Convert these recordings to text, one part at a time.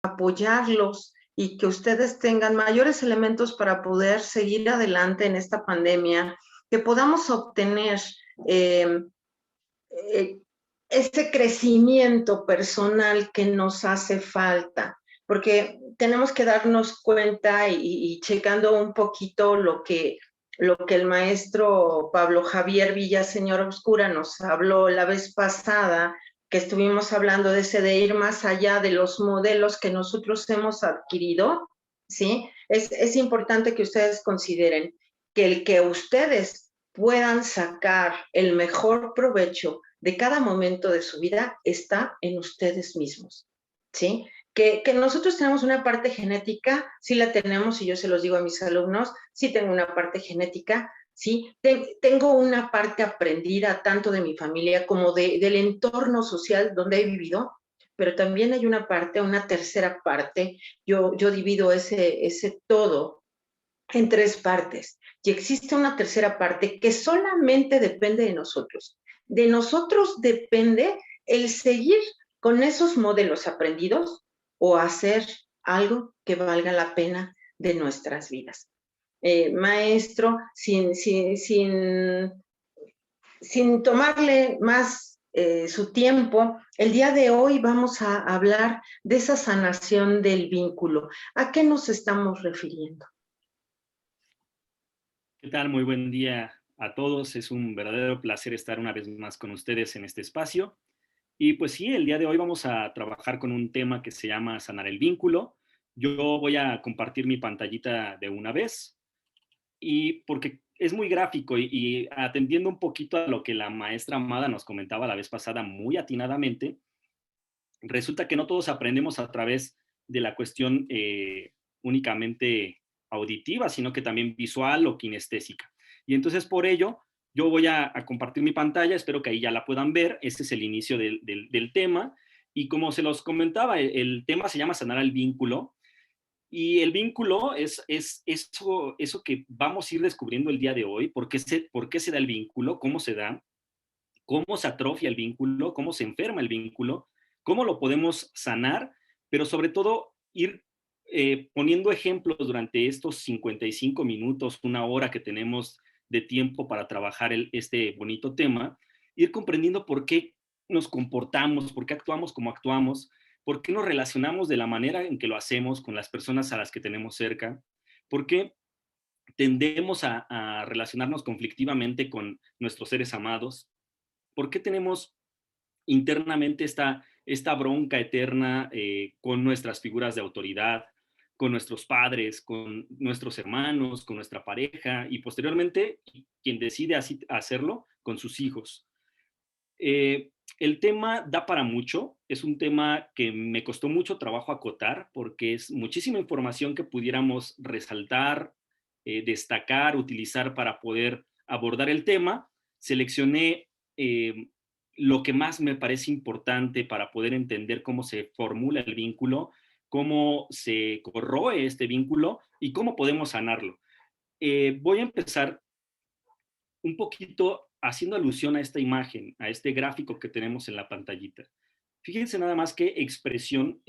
apoyarlos y que ustedes tengan mayores elementos para poder seguir adelante en esta pandemia, que podamos obtener eh, eh, ese crecimiento personal que nos hace falta, porque tenemos que darnos cuenta y checando un poquito lo que el maestro Pablo Javier Villaseñor Obscura nos habló la vez pasada, que estuvimos hablando de ese de ir más allá de los modelos que nosotros hemos adquirido, ¿sí? Es importante que ustedes consideren que el que ustedes puedan sacar el mejor provecho de cada momento de su vida está en ustedes mismos, ¿sí? Que nosotros tenemos una parte genética, sí la tenemos, y yo se los digo a mis alumnos, sí tengo una parte genética, sí, tengo una parte aprendida tanto de mi familia como del entorno social donde he vivido, pero también hay una parte, una tercera parte, yo divido ese todo en tres partes. Y existe una tercera parte que solamente depende de nosotros. De nosotros depende el seguir con esos modelos aprendidos o hacer algo que valga la pena de nuestras vidas. Maestro, sin tomarle más su tiempo, el día de hoy vamos a hablar de esa sanación del vínculo. ¿A qué nos estamos refiriendo? ¿Qué tal? Muy buen día a todos. Es un verdadero placer estar una vez más con ustedes en este espacio. Y pues sí, el día de hoy vamos a trabajar con un tema que se llama sanar el vínculo. Yo voy a compartir mi pantallita de una vez y porque es muy gráfico y atendiendo un poquito a lo que la maestra Amada nos comentaba la vez pasada muy atinadamente, resulta que no todos aprendemos a través de la cuestión únicamente auditiva, sino que también visual o kinestésica. Y entonces por ello yo voy a compartir mi pantalla, espero que ahí ya la puedan ver, este es el inicio del tema, y como se los comentaba, el tema se llama sanar al vínculo, y el vínculo es eso que vamos a ir descubriendo el día de hoy, por qué se da el vínculo, cómo se da, cómo se atrofia el vínculo, cómo se enferma el vínculo, cómo lo podemos sanar, pero sobre todo ir poniendo ejemplos durante estos 55 minutos, una hora que tenemos de tiempo para trabajar este bonito tema, ir comprendiendo por qué nos comportamos, por qué actuamos como actuamos, por qué nos relacionamos de la manera en que lo hacemos con las personas a las que tenemos cerca, por qué tendemos a relacionarnos conflictivamente con nuestros seres amados, por qué tenemos internamente esta bronca eterna con nuestras figuras de autoridad, con nuestros padres, con nuestros hermanos, con nuestra pareja y posteriormente quien decide así hacerlo con sus hijos. El tema da para mucho, es un tema que me costó mucho trabajo acotar porque es muchísima información que pudiéramos resaltar, destacar, utilizar para poder abordar el tema. Seleccioné lo que más me parece importante para poder entender cómo se formula el vínculo, cómo se corroe este vínculo y cómo podemos sanarlo. Voy a empezar un poquito haciendo alusión a esta imagen, a este gráfico que tenemos en la pantallita. Fíjense nada más qué expresión,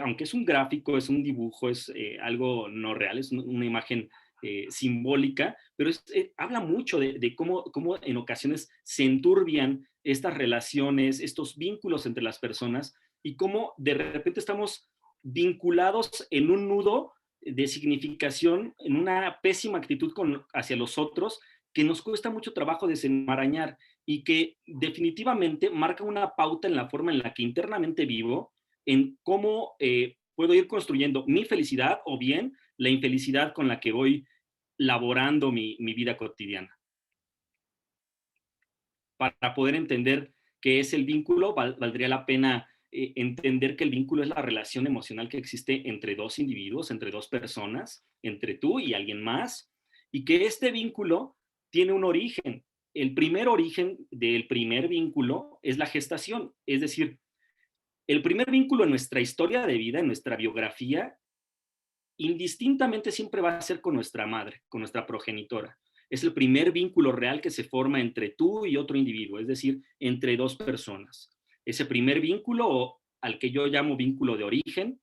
aunque es un gráfico, es un dibujo, es algo no real, es una imagen simbólica, pero habla mucho de cómo en ocasiones se enturbian estas relaciones, estos vínculos entre las personas y cómo de repente estamos vinculados en un nudo de significación, en una pésima actitud hacia los otros que nos cuesta mucho trabajo desenmarañar y que definitivamente marca una pauta en la forma en la que internamente vivo, en cómo puedo ir construyendo mi felicidad o bien la infelicidad con la que voy laborando mi vida cotidiana. Para poder entender qué es el vínculo, valdría la pena entender que el vínculo es la relación emocional que existe entre dos individuos, entre dos personas, entre tú y alguien más, y que este vínculo tiene un origen. El primer origen del primer vínculo es la gestación, es decir, el primer vínculo en nuestra historia de vida, en nuestra biografía, indistintamente siempre va a ser con nuestra madre, con nuestra progenitora. Es el primer vínculo real que se forma entre tú y otro individuo, es decir, entre dos personas. Ese primer vínculo, al que yo llamo vínculo de origen,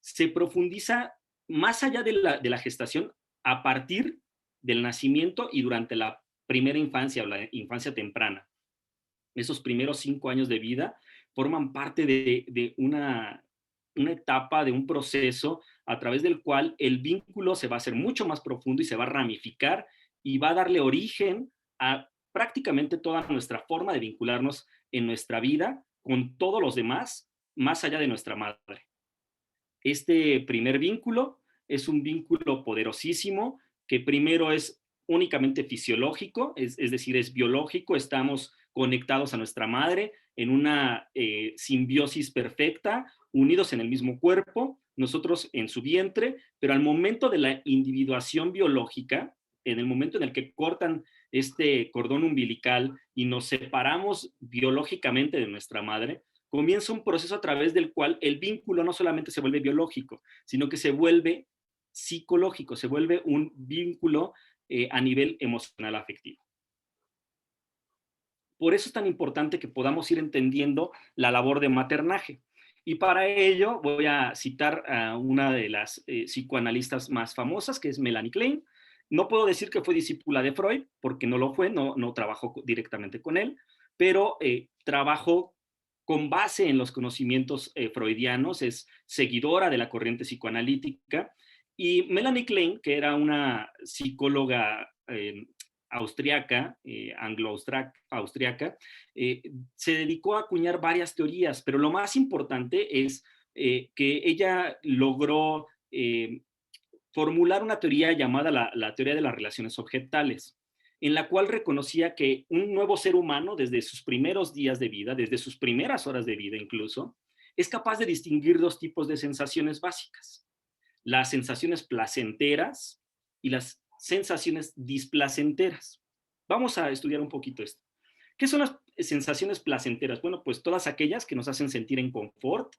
se profundiza más allá de la gestación a partir del nacimiento y durante la primera infancia o la infancia temprana. Esos primeros 5 años de vida forman parte de una etapa, de un proceso a través del cual el vínculo se va a hacer mucho más profundo y se va a ramificar y va a darle origen a prácticamente toda nuestra forma de vincularnos en nuestra vida con todos los demás, más allá de nuestra madre. Este primer vínculo es un vínculo poderosísimo que primero es únicamente fisiológico, es decir, es biológico, estamos conectados a nuestra madre en una simbiosis perfecta, unidos en el mismo cuerpo, nosotros en su vientre, pero al momento de la individuación biológica, en el momento en el que cortan este cordón umbilical y nos separamos biológicamente de nuestra madre, comienza un proceso a través del cual el vínculo no solamente se vuelve biológico, sino que se vuelve psicológico, se vuelve un vínculo a nivel emocional afectivo. Por eso es tan importante que podamos ir entendiendo la labor de maternaje. Y para ello voy a citar a una de las psicoanalistas más famosas, que es Melanie Klein. No puedo decir que fue discípula de Freud, porque no lo fue, no trabajó directamente con él, pero trabajó con base en los conocimientos freudianos, es seguidora de la corriente psicoanalítica. Y Melanie Klein, que era una psicóloga austriaca, anglo-austriaca, se dedicó a acuñar varias teorías, pero lo más importante es que ella logró formular una teoría llamada la teoría de las relaciones objetales, en la cual reconocía que un nuevo ser humano, desde sus primeros días de vida, desde sus primeras horas de vida incluso, es capaz de distinguir dos tipos de sensaciones básicas: las sensaciones placenteras y las sensaciones displacenteras. Vamos a estudiar un poquito esto. ¿Qué son las sensaciones placenteras? Bueno, pues todas aquellas que nos hacen sentir en confort,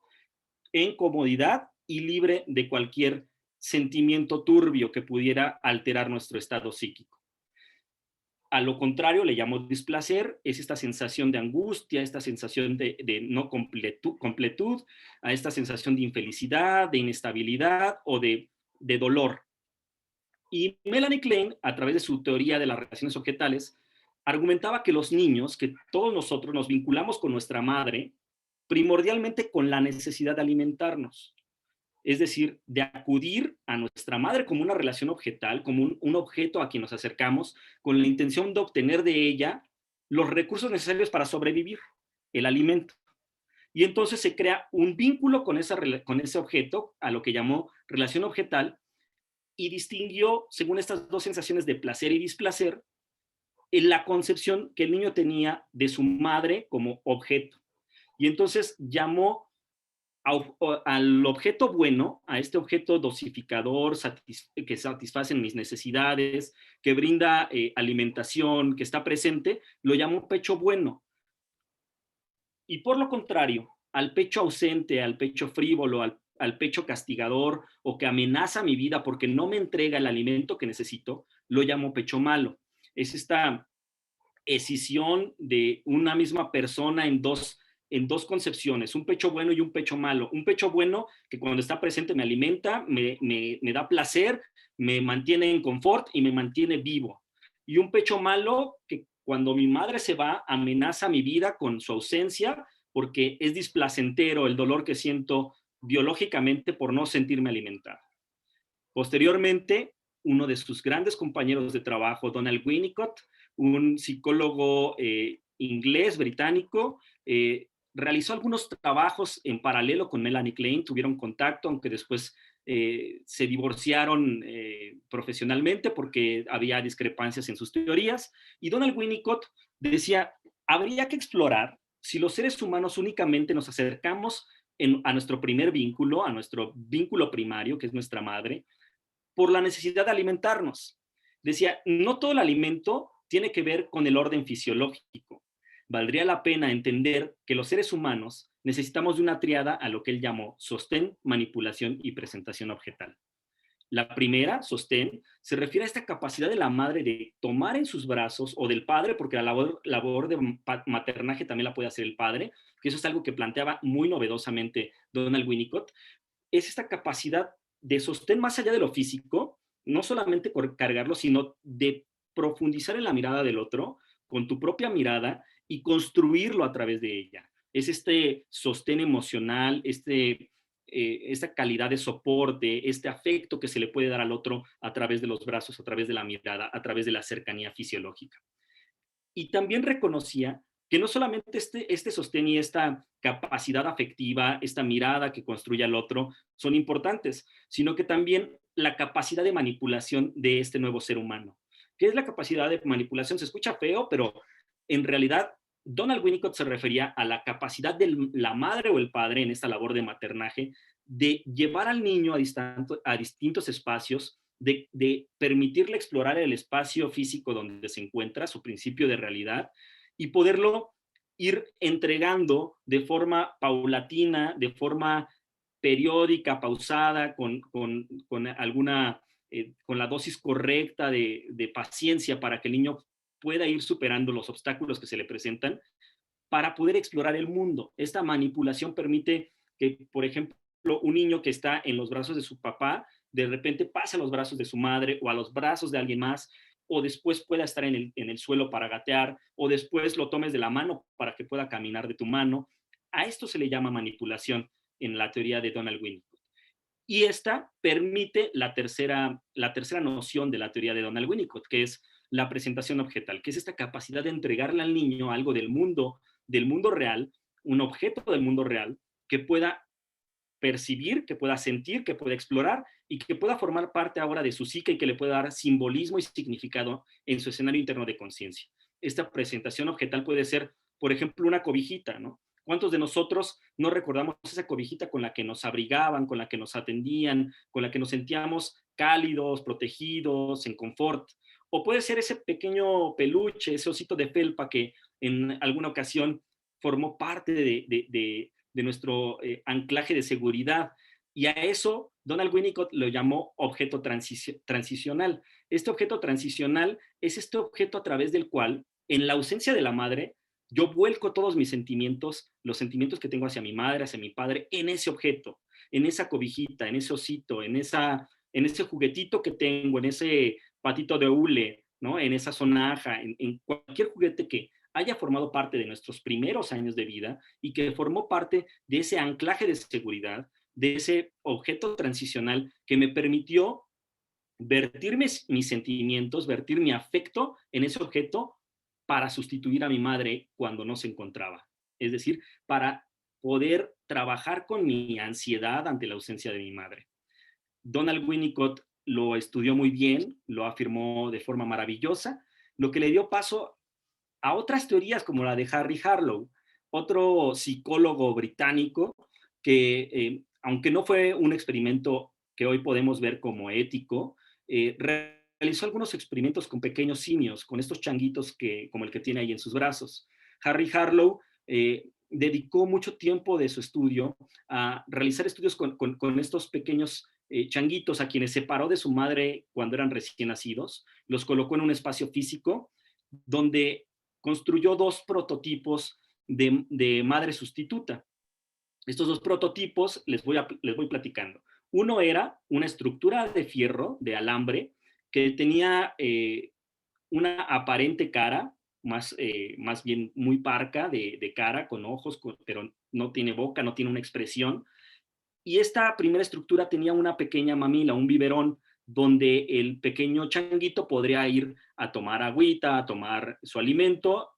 en comodidad y libre de cualquier sentimiento turbio que pudiera alterar nuestro estado psíquico. A lo contrario, le llamo displacer, es esta sensación de angustia, esta sensación de no completud, a esta sensación de infelicidad, de inestabilidad o de dolor. Y Melanie Klein, a través de su teoría de las relaciones objetales, argumentaba que los niños, que todos nosotros nos vinculamos con nuestra madre, primordialmente con la necesidad de alimentarnos. Es decir, de acudir a nuestra madre como una relación objetal, como un objeto a quien nos acercamos, con la intención de obtener de ella los recursos necesarios para sobrevivir, el alimento. Y entonces se crea un vínculo con ese objeto, a lo que llamó relación objetal, y distinguió, según estas dos sensaciones de placer y displacer, en la concepción que el niño tenía de su madre como objeto. Y entonces llamó al objeto bueno, a este objeto dosificador, que satisface mis necesidades, que brinda alimentación, que está presente, lo llamó pecho bueno. Y por lo contrario, al pecho ausente, al pecho frívolo, al pecho castigador o que amenaza mi vida porque no me entrega el alimento que necesito, lo llamo pecho malo. Es esta escisión de una misma persona en dos concepciones, un pecho bueno y un pecho malo. Un pecho bueno que cuando está presente me alimenta, me da placer, me mantiene en confort y me mantiene vivo. Y un pecho malo que cuando mi madre se va amenaza mi vida con su ausencia porque es displacentero el dolor que siento biológicamente por no sentirme alimentado. Posteriormente, uno de sus grandes compañeros de trabajo, Donald Winnicott, un psicólogo inglés, británico, realizó algunos trabajos en paralelo con Melanie Klein, tuvieron contacto, aunque después se divorciaron profesionalmente porque había discrepancias en sus teorías. Y Donald Winnicott decía, habría que explorar si los seres humanos únicamente nos acercamos a nuestro primer vínculo, a nuestro vínculo primario, que es nuestra madre, por la necesidad de alimentarnos. Decía, no todo el alimento tiene que ver con el orden fisiológico. Valdría la pena entender que los seres humanos necesitamos de una triada a lo que él llamó sostén, manipulación y presentación objetal. La primera, sostén, se refiere a esta capacidad de la madre de tomar en sus brazos, o del padre, porque la labor de maternaje también la puede hacer el padre, que eso es algo que planteaba muy novedosamente Donald Winnicott, es esta capacidad de sostén más allá de lo físico, no solamente cargarlo, sino de profundizar en la mirada del otro, con tu propia mirada y construirlo a través de ella. Es este sostén emocional, esta calidad de soporte, este afecto que se le puede dar al otro a través de los brazos, a través de la mirada, a través de la cercanía fisiológica. Y también reconocía que no solamente este sostén y esta capacidad afectiva, esta mirada que construye al otro son importantes, sino que también la capacidad de manipulación de este nuevo ser humano. ¿Qué es la capacidad de manipulación? Se escucha feo, pero en realidad Donald Winnicott se refería a la capacidad de la madre o el padre en esta labor de maternaje de llevar al niño a distintos espacios, de permitirle explorar el espacio físico donde se encuentra, su principio de realidad, y poderlo ir entregando de forma paulatina, de forma periódica, pausada, con alguna, con la dosis correcta de paciencia para que el niño pueda ir superando los obstáculos que se le presentan para poder explorar el mundo. Esta manipulación permite que, por ejemplo, un niño que está en los brazos de su papá, de repente pasa a los brazos de su madre o a los brazos de alguien más, o después pueda estar en el suelo para gatear, o después lo tomes de la mano para que pueda caminar de tu mano. A esto se le llama manipulación en la teoría de Donald Winnicott. Y esta permite la tercera noción de la teoría de Donald Winnicott, que es la presentación objetal, que es esta capacidad de entregarle al niño algo del mundo real, un objeto del mundo real, que pueda percibir, que pueda sentir, que pueda explorar y que pueda formar parte ahora de su psique y que le pueda dar simbolismo y significado en su escenario interno de conciencia. Esta presentación objetal puede ser, por ejemplo, una cobijita, ¿no? ¿Cuántos de nosotros no recordamos esa cobijita con la que nos abrigaban, con la que nos atendían, con la que nos sentíamos cálidos, protegidos, en confort? O puede ser ese pequeño peluche, ese osito de felpa que en alguna ocasión formó parte de nuestro anclaje de seguridad. Y a eso Donald Winnicott lo llamó objeto transicional. Este objeto transicional es este objeto a través del cual, en la ausencia de la madre, yo vuelco todos mis sentimientos, los sentimientos que tengo hacia mi madre, hacia mi padre, en ese objeto, en esa cobijita, en ese osito, en ese juguetito que tengo, en ese patito de hule, ¿no? En esa sonaja, en cualquier juguete que haya formado parte de nuestros primeros años de vida y que formó parte de ese anclaje de seguridad, de ese objeto transicional que me permitió vertir mis sentimientos, vertir mi afecto en ese objeto para sustituir a mi madre cuando no se encontraba. Es decir, para poder trabajar con mi ansiedad ante la ausencia de mi madre. Donald Winnicott lo estudió muy bien, lo afirmó de forma maravillosa, lo que le dio paso a otras teorías como la de Harry Harlow, otro psicólogo británico que, aunque no fue un experimento que hoy podemos ver como ético, realizó algunos experimentos con pequeños simios, con estos changuitos como el que tiene ahí en sus brazos. Harry Harlow dedicó mucho tiempo de su estudio a realizar estudios con estos pequeños changuitos a quienes separó de su madre cuando eran recién nacidos, los colocó en un espacio físico donde construyó dos prototipos de madre sustituta. Estos dos prototipos les voy platicando. Uno era una estructura de fierro, de alambre, que tenía una aparente cara, más bien muy parca de cara, con ojos, pero no tiene boca, no tiene una expresión. Y esta primera estructura tenía una pequeña mamila, un biberón, donde el pequeño changuito podría ir a tomar agüita, a tomar su alimento,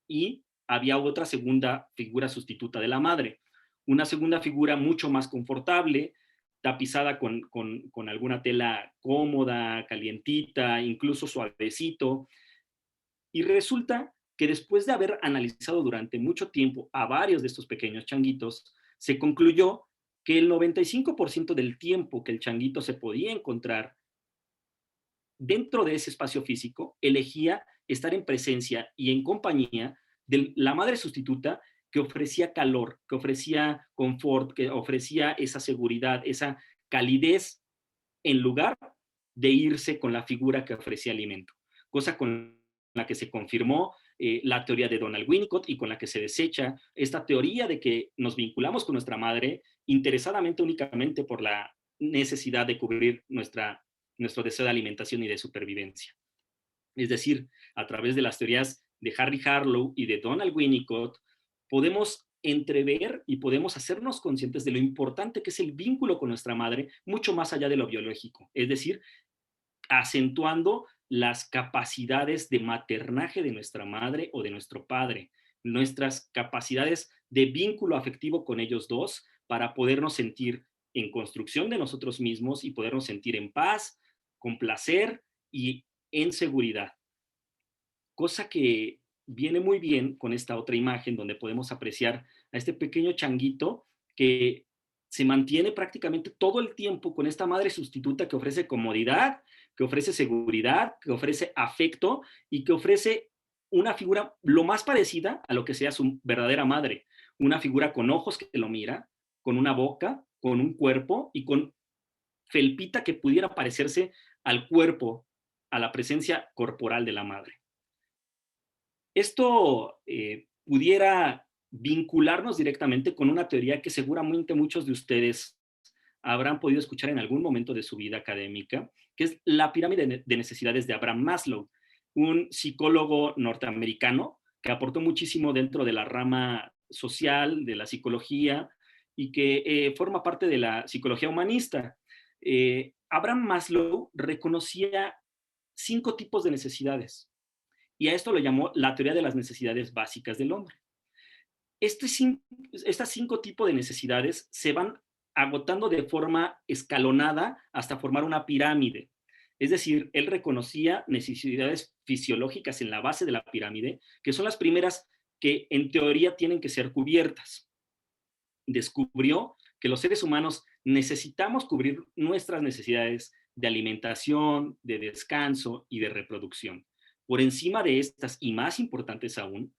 y había otra segunda figura sustituta de la madre. Una segunda figura mucho más confortable, tapizada con alguna tela cómoda, calientita, incluso suavecito. Y resulta que después de haber analizado durante mucho tiempo a varios de estos pequeños changuitos, se concluyó que el 95% del tiempo que el changuito se podía encontrar dentro de ese espacio físico, elegía estar en presencia y en compañía de la madre sustituta que ofrecía calor, que ofrecía confort, que ofrecía esa seguridad, esa calidez, en lugar de irse con la figura que ofrecía alimento, cosa con la que se confirmó la teoría de Donald Winnicott y con la que se desecha esta teoría de que nos vinculamos con nuestra madre interesadamente únicamente por la necesidad de cubrir nuestro deseo de alimentación y de supervivencia. Es decir, a través de las teorías de Harry Harlow y de Donald Winnicott, podemos entrever y podemos hacernos conscientes de lo importante que es el vínculo con nuestra madre, mucho más allá de lo biológico. Es decir, acentuando las capacidades de maternaje de nuestra madre o de nuestro padre, nuestras capacidades de vínculo afectivo con ellos dos para podernos sentir en construcción de nosotros mismos y podernos sentir en paz, con placer y en seguridad. Cosa que viene muy bien con esta otra imagen donde podemos apreciar a este pequeño changuito que se mantiene prácticamente todo el tiempo con esta madre sustituta que ofrece comodidad, que ofrece seguridad, que ofrece afecto y que ofrece una figura lo más parecida a lo que sea su verdadera madre. Una figura con ojos que lo mira, con una boca, con un cuerpo y con felpita que pudiera parecerse al cuerpo, a la presencia corporal de la madre. Esto pudiera vincularnos directamente con una teoría que seguramente muchos de ustedes habrán podido escuchar en algún momento de su vida académica, que es la pirámide de necesidades de Abraham Maslow, un psicólogo norteamericano que aportó muchísimo dentro de la rama social, de la psicología, y que forma parte de la psicología humanista. Abraham Maslow reconocía 5 tipos de necesidades, y a esto lo llamó la teoría de las necesidades básicas del hombre. Estas 5 tipos de necesidades se van agotando de forma escalonada hasta formar una pirámide. Es decir, él reconocía necesidades fisiológicas en la base de la pirámide, que son las primeras que en teoría tienen que ser cubiertas. Descubrió que los seres humanos necesitamos cubrir nuestras necesidades de alimentación, de descanso y de reproducción. Por encima de estas, y más importantes aún,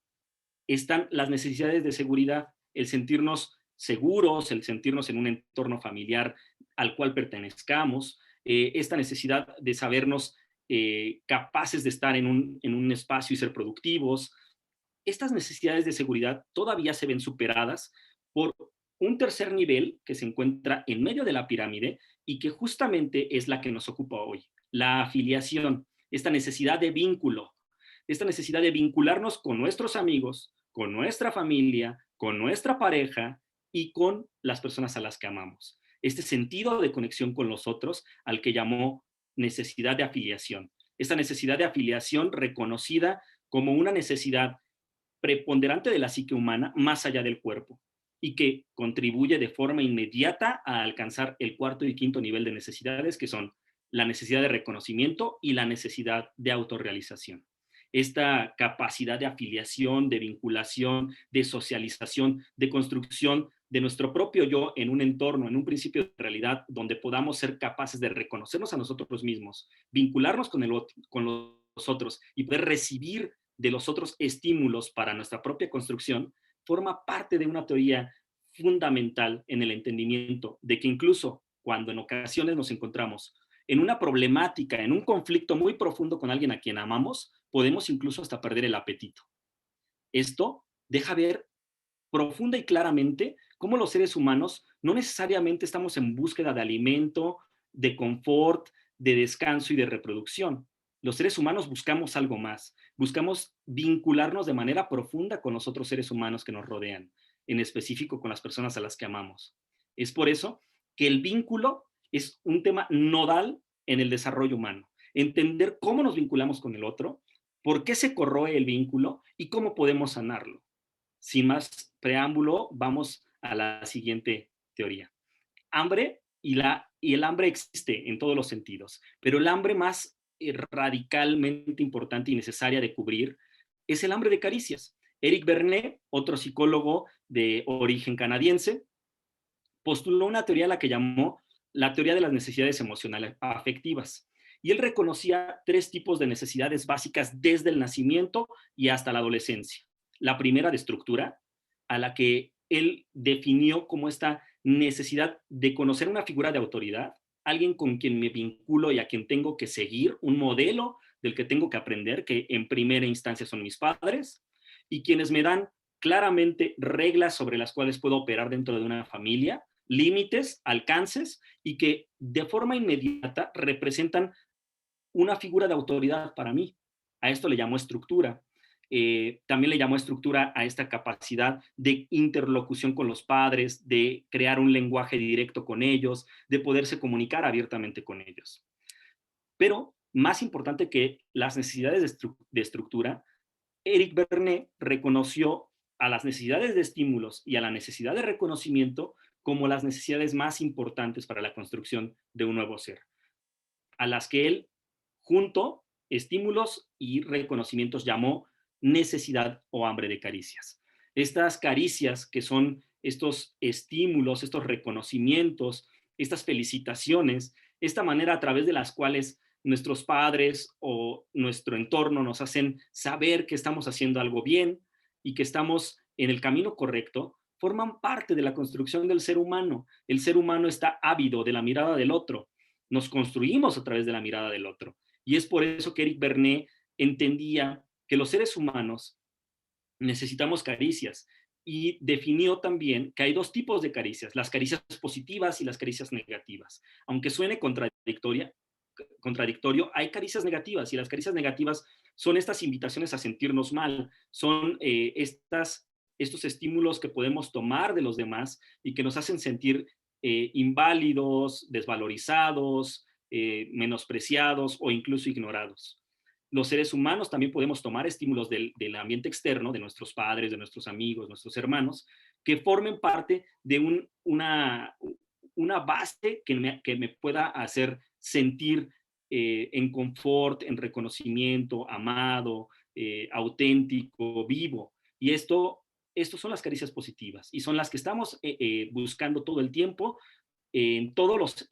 están las necesidades de seguridad, el sentirnos seguros, el sentirnos en un entorno familiar al cual pertenezcamos, esta necesidad de sabernos capaces de estar en un espacio y ser productivos. Estas necesidades de seguridad todavía se ven superadas por un tercer nivel que se encuentra en medio de la pirámide y que justamente es la que nos ocupa hoy, la afiliación, esta necesidad de vínculo, esta necesidad de vincularnos con nuestros amigos, con nuestra familia, con nuestra pareja y con las personas a las que amamos. Este sentido de conexión con los otros al que llamó necesidad de afiliación. Esta necesidad de afiliación reconocida como una necesidad preponderante de la psique humana más allá del cuerpo y que contribuye de forma inmediata a alcanzar el cuarto y quinto nivel de necesidades, que son la necesidad de reconocimiento y la necesidad de autorrealización. Esta capacidad de afiliación, de vinculación, de socialización, de construcción de nuestro propio yo en un entorno, en un principio de realidad, donde podamos ser capaces de reconocernos a nosotros mismos, vincularnos con los otros y poder recibir de los otros estímulos para nuestra propia construcción, forma parte de una teoría fundamental en el entendimiento de que incluso cuando en ocasiones nos encontramos en una problemática, en un conflicto muy profundo con alguien a quien amamos, podemos incluso hasta perder el apetito. Esto deja ver profunda y claramente cómo los seres humanos no necesariamente estamos en búsqueda de alimento, de confort, de descanso y de reproducción. Los seres humanos buscamos algo más, buscamos vincularnos de manera profunda con los otros seres humanos que nos rodean, en específico con las personas a las que amamos. Es por eso que el vínculo es un tema nodal en el desarrollo humano. Entender cómo nos vinculamos con el otro, por qué se corroe el vínculo y cómo podemos sanarlo. Sin más preámbulo, vamos a la siguiente teoría. Hambre y el hambre existe en todos los sentidos, pero el hambre más radicalmente importante y necesaria de cubrir es el hambre de caricias. Eric Bernet, otro psicólogo de origen canadiense, postuló una teoría a la que llamó la teoría de las necesidades emocionales afectivas. Y él reconocía 3 tipos de necesidades básicas desde el nacimiento y hasta la adolescencia. La primera de estructura, a la que él definió como esta necesidad de conocer una figura de autoridad, alguien con quien me vinculo y a quien tengo que seguir, un modelo del que tengo que aprender, que en primera instancia son mis padres, y quienes me dan claramente reglas sobre las cuales puedo operar dentro de una familia, límites, alcances, y que de forma inmediata representan una figura de autoridad para mí. A esto le llamo estructura. También le llamo estructura a esta capacidad de interlocución con los padres, de crear un lenguaje directo con ellos, de poderse comunicar abiertamente con ellos. Pero más importante que las necesidades de estructura, Eric Bernet reconoció a las necesidades de estímulos y a la necesidad de reconocimiento como las necesidades más importantes para la construcción de un nuevo ser, a las que él, junto, estímulos y reconocimientos, llamó necesidad o hambre de caricias. Estas caricias, que son estos estímulos, estos reconocimientos, estas felicitaciones, esta manera a través de las cuales nuestros padres o nuestro entorno nos hacen saber que estamos haciendo algo bien y que estamos en el camino correcto, forman parte de la construcción del ser humano. El ser humano está ávido de la mirada del otro. Nos construimos a través de la mirada del otro. Y es por eso que Eric Bernet entendía que los seres humanos necesitamos caricias, y definió también que hay dos tipos de caricias: las caricias positivas y las caricias negativas. Aunque suene contradictorio, hay caricias negativas, y las caricias negativas son estas invitaciones a sentirnos mal, son estos estímulos que podemos tomar de los demás y que nos hacen sentir inválidos, desvalorizados, menospreciados o incluso ignorados. Los seres humanos también podemos tomar estímulos del ambiente externo, de nuestros padres, de nuestros amigos, nuestros hermanos, que formen parte de una base que me pueda hacer sentir en confort, en reconocimiento, amado, auténtico, vivo. Y estos son las caricias positivas, y son las que estamos buscando todo el tiempo, en todos los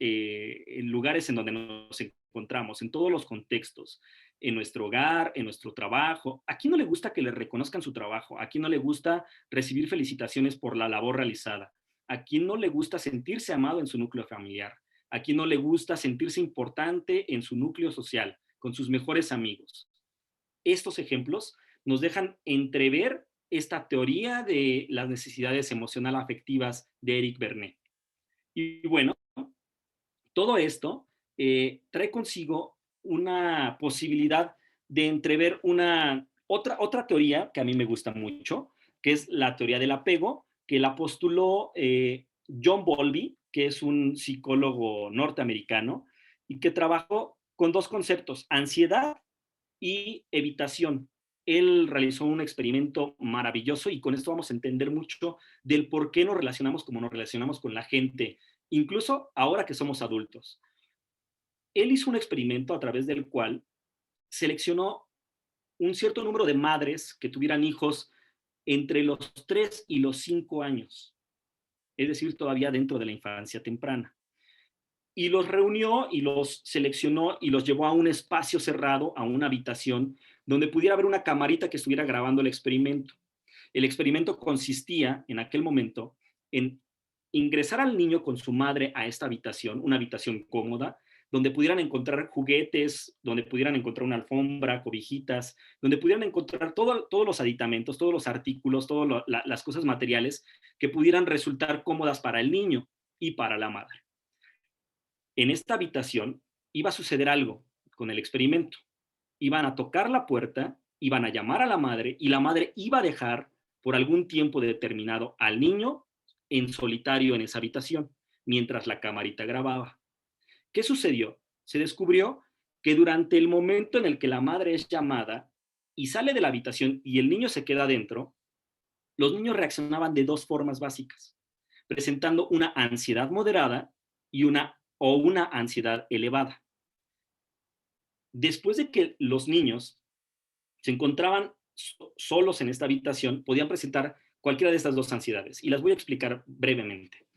lugares en donde nos encontramos, en todos los contextos, en nuestro hogar, en nuestro trabajo. ¿A quién no le gusta que le reconozcan su trabajo? ¿A quién no le gusta recibir felicitaciones por la labor realizada? ¿A quién no le gusta sentirse amado en su núcleo familiar? ¿A quién no le gusta sentirse importante en su núcleo social, con sus mejores amigos? Estos ejemplos nos dejan entrever esta teoría de las necesidades emocional afectivas de Eric Bernet. Y bueno, todo esto trae consigo una posibilidad de entrever otra teoría que a mí me gusta mucho, que es la teoría del apego, que la postuló John Bowlby, que es un psicólogo norteamericano, y que trabajó con dos conceptos: ansiedad y evitación. Él realizó un experimento maravilloso, y con esto vamos a entender mucho del por qué nos relacionamos como nos relacionamos con la gente, incluso ahora que somos adultos. Él hizo un experimento a través del cual seleccionó un cierto número de madres que tuvieran hijos entre los 3 y los 5 años, es decir, todavía dentro de la infancia temprana. Y los reunió y los seleccionó y los llevó a un espacio cerrado, a una habitación, donde pudiera haber una camarita que estuviera grabando el experimento. El experimento consistía en aquel momento en ingresar al niño con su madre a esta habitación, una habitación cómoda, donde pudieran encontrar juguetes, donde pudieran encontrar una alfombra, cobijitas, donde pudieran encontrar todos los aditamentos, todos los artículos, todas las cosas materiales que pudieran resultar cómodas para el niño y para la madre. En esta habitación iba a suceder algo con el experimento. Iban a tocar la puerta, iban a llamar a la madre, y la madre iba a dejar por algún tiempo determinado al niño en solitario en esa habitación, mientras la camarita grababa. ¿Qué sucedió? Se descubrió que durante el momento en el que la madre es llamada y sale de la habitación y el niño se queda dentro, los niños reaccionaban de dos formas básicas, presentando una ansiedad moderada y una ansiedad elevada. Después de que los niños se encontraban solos en esta habitación, podían presentar cualquiera de estas dos ansiedades, y las voy a explicar brevemente.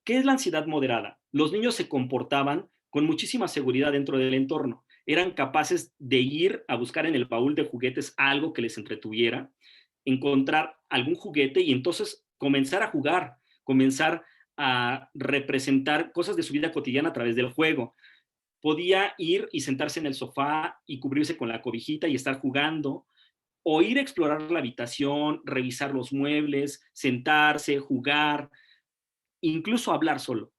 ¿Qué es la ansiedad moderada? Los niños se comportaban con muchísima seguridad dentro del entorno. Eran capaces de ir a buscar en el baúl de juguetes algo que les entretuviera, encontrar algún juguete y entonces comenzar a jugar, comenzar a representar cosas de su vida cotidiana a través del juego. Podía ir y sentarse en el sofá y cubrirse con la cobijita y estar jugando, o ir a explorar la habitación, revisar los muebles, sentarse, jugar. incluso hablar solo.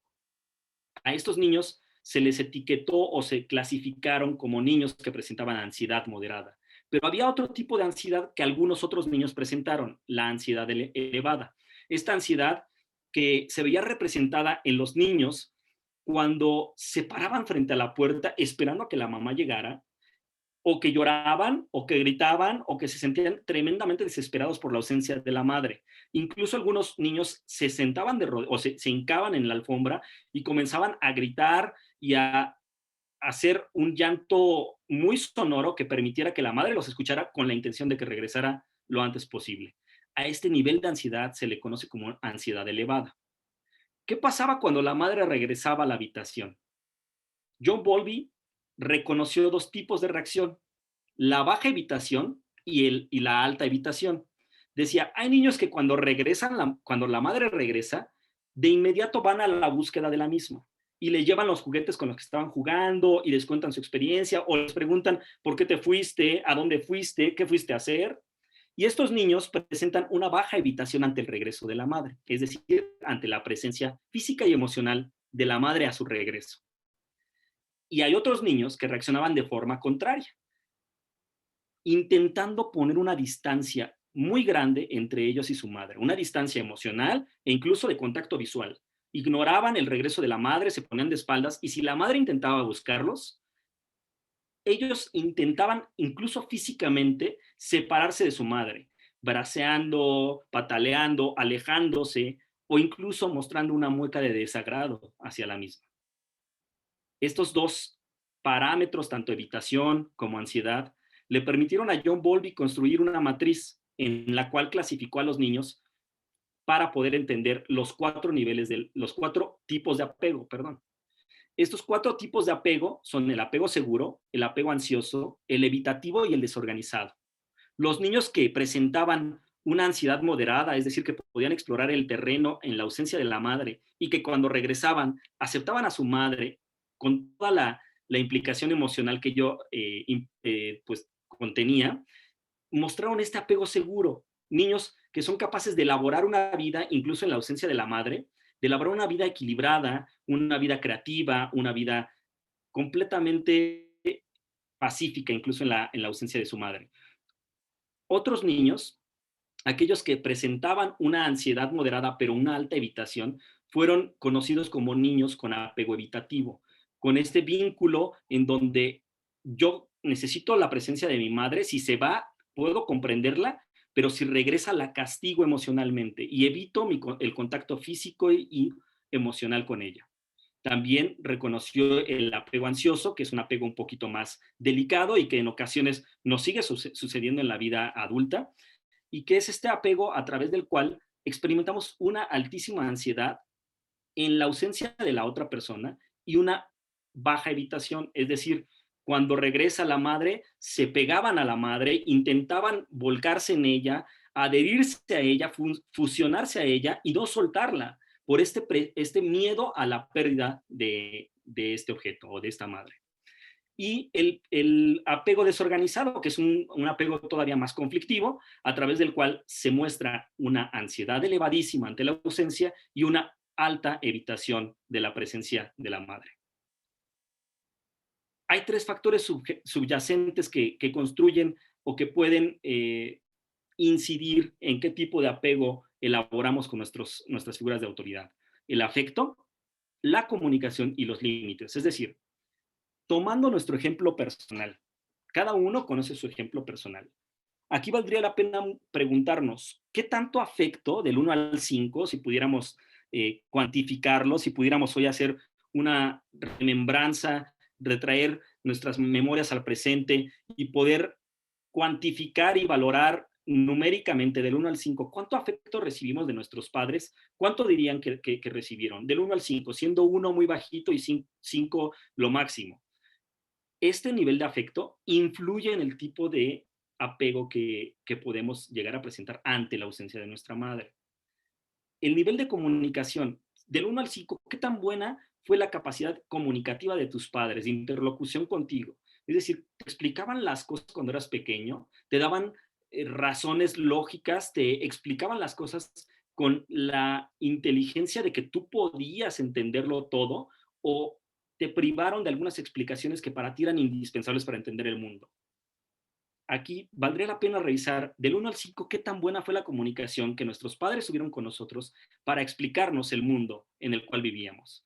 A estos niños se les etiquetó o se clasificaron como niños que presentaban ansiedad moderada. Pero había otro tipo de ansiedad que algunos otros niños presentaron, la ansiedad elevada. Esta ansiedad que se veía representada en los niños cuando se paraban frente a la puerta esperando a que la mamá llegara, o que lloraban, o que gritaban, o que se sentían tremendamente desesperados por la ausencia de la madre. Incluso algunos niños se sentaban o se hincaban en la alfombra y comenzaban a gritar y a hacer un llanto muy sonoro que permitiera que la madre los escuchara con la intención de que regresara lo antes posible. A este nivel de ansiedad se le conoce como ansiedad elevada. ¿Qué pasaba cuando la madre regresaba a la habitación? John Bowlby reconoció dos tipos de reacción: la baja evitación y la alta evitación. Decía, hay niños que cuando la madre regresa, de inmediato van a la búsqueda de la misma y le llevan los juguetes con los que estaban jugando y les cuentan su experiencia o les preguntan por qué te fuiste, a dónde fuiste, qué fuiste a hacer. Y estos niños presentan una baja evitación ante el regreso de la madre, es decir, ante la presencia física y emocional de la madre a su regreso. Y hay otros niños que reaccionaban de forma contraria, intentando poner una distancia muy grande entre ellos y su madre, una distancia emocional e incluso de contacto visual. Ignoraban el regreso de la madre, se ponían de espaldas y si la madre intentaba buscarlos, ellos intentaban incluso físicamente separarse de su madre, braceando, pataleando, alejándose o incluso mostrando una mueca de desagrado hacia la misma. Estos dos parámetros, tanto evitación como ansiedad, le permitieron a John Bowlby construir una matriz en la cual clasificó a los niños para poder entender los cuatro tipos de apego, perdón. Estos cuatro tipos de apego son el apego seguro, el apego ansioso, el evitativo y el desorganizado. Los niños que presentaban una ansiedad moderada, es decir, que podían explorar el terreno en la ausencia de la madre y que cuando regresaban aceptaban a su madre con toda la implicación emocional que yo pues contenía, mostraron este apego seguro. Niños que son capaces de elaborar una vida, incluso en la ausencia de la madre, de elaborar una vida equilibrada, una vida creativa, una vida completamente pacífica, incluso en la ausencia de su madre. Otros niños, aquellos que presentaban una ansiedad moderada pero una alta evitación, fueron conocidos como niños con apego evitativo, con este vínculo en donde yo necesito la presencia de mi madre, si se va, puedo comprenderla, pero si regresa la castigo emocionalmente y evito el contacto físico y emocional con ella. También reconoció el apego ansioso, que es un apego un poquito más delicado y que en ocasiones nos sigue sucediendo en la vida adulta, y que es este apego a través del cual experimentamos una altísima ansiedad en la ausencia de la otra persona y una baja evitación, es decir, cuando regresa la madre, se pegaban a la madre, intentaban volcarse en ella, adherirse a ella, fusionarse a ella y no soltarla por este miedo a la pérdida de este objeto o de esta madre. Y el apego desorganizado, que es un apego todavía más conflictivo, a través del cual se muestra una ansiedad elevadísima ante la ausencia y una alta evitación de la presencia de la madre. Hay tres factores subyacentes que construyen o que pueden incidir en qué tipo de apego elaboramos con nuestras figuras de autoridad: el afecto, la comunicación y los límites. Es decir, tomando nuestro ejemplo personal, cada uno conoce su ejemplo personal. Aquí valdría la pena preguntarnos, ¿qué tanto afecto del 1 al 5, si pudiéramos cuantificarlo, si pudiéramos hoy hacer una remembranza, retraer nuestras memorias al presente y poder cuantificar y valorar numéricamente del 1 al 5, ¿cuánto afecto recibimos de nuestros padres? ¿Cuánto dirían que recibieron? Del 1 al 5, siendo 1 muy bajito y 5 lo máximo. Este nivel de afecto influye en el tipo de apego que podemos llegar a presentar ante la ausencia de nuestra madre. El nivel de comunicación, del 1 al 5, ¿qué tan buena fue la capacidad comunicativa de tus padres, de interlocución contigo? Es decir, te explicaban las cosas cuando eras pequeño, te daban razones lógicas, te explicaban las cosas con la inteligencia de que tú podías entenderlo todo o te privaron de algunas explicaciones que para ti eran indispensables para entender el mundo. Aquí valdría la pena revisar del 1 al 5 qué tan buena fue la comunicación que nuestros padres tuvieron con nosotros para explicarnos el mundo en el cual vivíamos.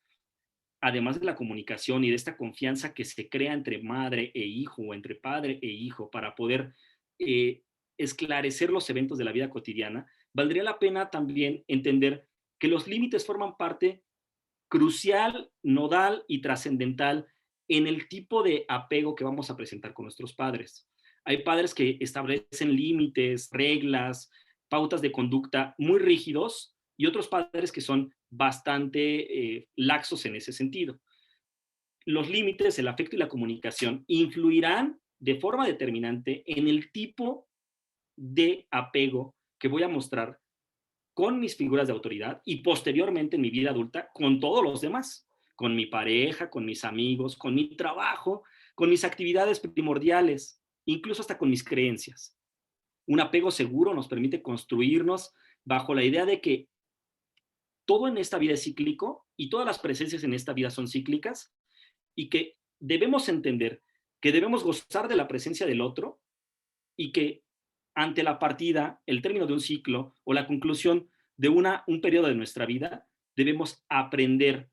Además de la comunicación y de esta confianza que se crea entre madre e hijo o entre padre e hijo para poder eh, esclarecer los eventos de la vida cotidiana, valdría la pena también entender que los límites forman parte crucial, nodal y trascendental en el tipo de apego que vamos a presentar con nuestros padres. Hay padres que establecen límites, reglas, pautas de conducta muy rígidos y otros padres que son bastante laxos en ese sentido. Los límites, el afecto y la comunicación influirán de forma determinante en el tipo de apego que voy a mostrar con mis figuras de autoridad y posteriormente en mi vida adulta con todos los demás, con mi pareja, con mis amigos, con mi trabajo, con mis actividades primordiales, incluso hasta con mis creencias. Un apego seguro nos permite construirnos bajo la idea de que todo en esta vida es cíclico y todas las presencias en esta vida son cíclicas y que debemos entender que debemos gozar de la presencia del otro y que ante la partida, el término de un ciclo o la conclusión de un periodo de nuestra vida, debemos aprender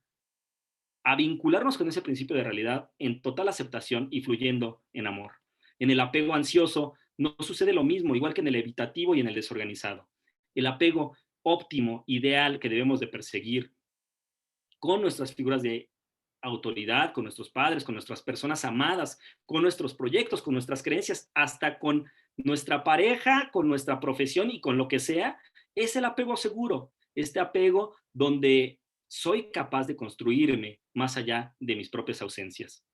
a vincularnos con ese principio de realidad en total aceptación y fluyendo en amor. En el apego ansioso no sucede lo mismo, igual que en el evitativo y en el desorganizado. El apego óptimo, ideal que debemos de perseguir con nuestras figuras de autoridad, con nuestros padres, con nuestras personas amadas, con nuestros proyectos, con nuestras creencias, hasta con nuestra pareja, con nuestra profesión y con lo que sea, es el apego seguro, este apego donde soy capaz de construirme más allá de mis propias ausencias.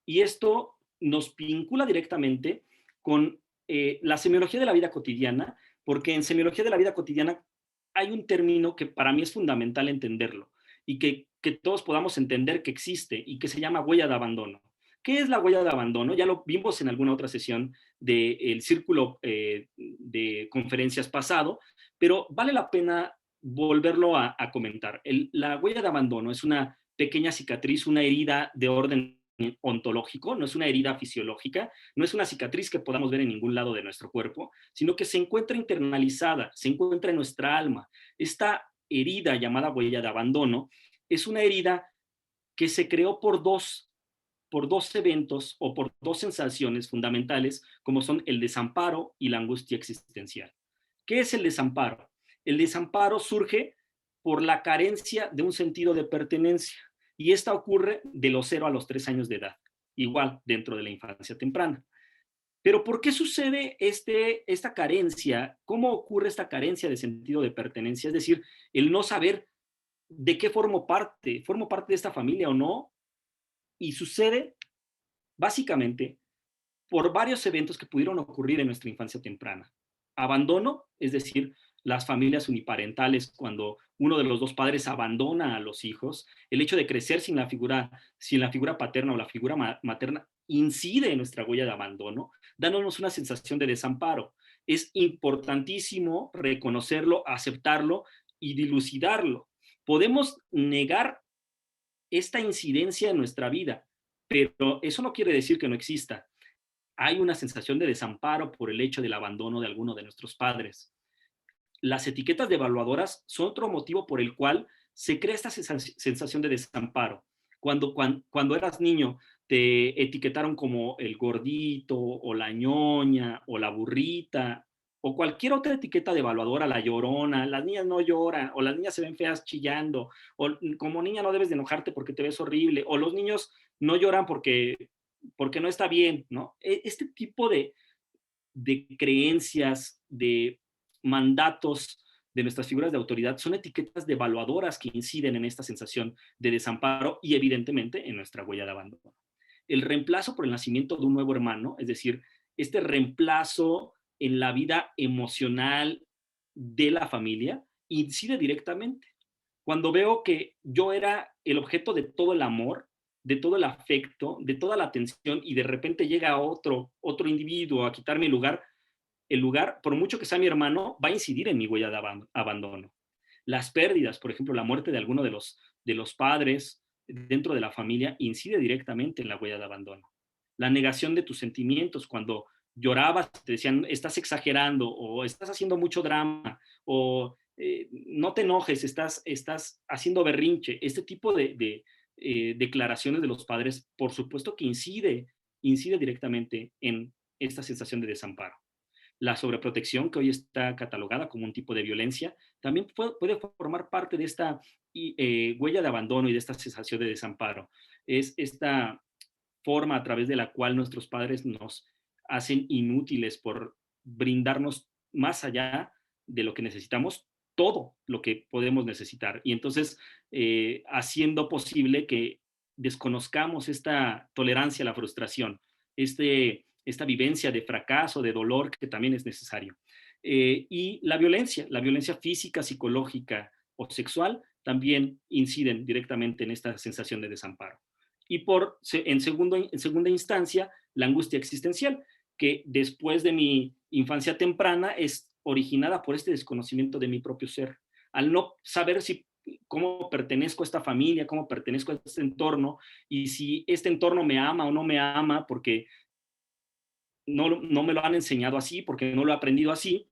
Y esto nos vincula directamente con la semiología de la vida cotidiana, porque en semiología de la vida cotidiana hay un término que para mí es fundamental entenderlo y que todos podamos entender que existe y que se llama huella de abandono. ¿Qué es la huella de abandono? Ya lo vimos en alguna otra sesión del círculo de conferencias pasado, pero vale la pena volverlo a comentar. La huella de abandono es una pequeña cicatriz, una herida de orden ontológico, no es una herida fisiológica, no es una cicatriz que podamos ver en ningún lado de nuestro cuerpo, sino que se encuentra internalizada, se encuentra en nuestra alma. Esta herida llamada huella de abandono es una herida que se creó por dos eventos o por dos sensaciones fundamentales, como son el desamparo y la angustia existencial. ¿Qué es el desamparo? El desamparo surge por la carencia de un sentido de pertenencia y esta ocurre de los 0 a los 3 años de edad, igual dentro de la infancia temprana. Pero ¿por qué sucede esta carencia? ¿Cómo ocurre esta carencia de sentido de pertenencia? Es decir, el no saber de qué formo parte de esta familia o no, y sucede básicamente por varios eventos que pudieron ocurrir en nuestra infancia temprana. Abandono, es decir, las familias uniparentales, cuando uno de los dos padres abandona a los hijos, el hecho de crecer sin la figura paterna o la figura materna incide en nuestra huella de abandono, dándonos una sensación de desamparo. Es importantísimo reconocerlo, aceptarlo y dilucidarlo. Podemos negar esta incidencia en nuestra vida, pero eso no quiere decir que no exista. Hay una sensación de desamparo por el hecho del abandono de alguno de nuestros padres. Las etiquetas devaluadoras son otro motivo por el cual se crea esta sensación de desamparo. Cuando eras niño, te etiquetaron como el gordito, o la ñoña, o la burrita, o cualquier otra etiqueta devaluadora, la llorona, las niñas no lloran, o las niñas se ven feas chillando, o como niña no debes de enojarte porque te ves horrible, o los niños no lloran porque no está bien, ¿no? Este tipo de creencias, de mandatos de nuestras figuras de autoridad son etiquetas devaluadoras que inciden en esta sensación de desamparo y evidentemente en nuestra huella de abandono. El reemplazo por el nacimiento de un nuevo hermano, es decir, este reemplazo en la vida emocional de la familia, incide directamente. Cuando veo que yo era el objeto de todo el amor, de todo el afecto, de toda la atención y de repente llega otro individuo a quitar mi lugar, el lugar, por mucho que sea mi hermano, va a incidir en mi huella de abandono. Las pérdidas, por ejemplo, la muerte de alguno de los padres dentro de la familia incide directamente en la huella de abandono. La negación de tus sentimientos, cuando llorabas, te decían, estás exagerando o estás haciendo mucho drama o no te enojes, estás haciendo berrinche. Este tipo de declaraciones de los padres, por supuesto que incide directamente en esta sensación de desamparo. La sobreprotección, que hoy está catalogada como un tipo de violencia, también puede formar parte de esta huella de abandono y de esta sensación de desamparo. Es esta forma a través de la cual nuestros padres nos hacen inútiles por brindarnos más allá de lo que necesitamos, todo lo que podemos necesitar. Y entonces, haciendo posible que desconozcamos esta tolerancia a la frustración, esta vivencia de fracaso, de dolor que también es necesario. Y la violencia física, psicológica o sexual también inciden directamente en esta sensación de desamparo. Y en segunda instancia, la angustia existencial, que después de mi infancia temprana es originada por este desconocimiento de mi propio ser. Al no saber cómo pertenezco a esta familia, cómo pertenezco a este entorno, y si este entorno me ama o no me ama, porque no me lo han enseñado así, porque no lo he aprendido así,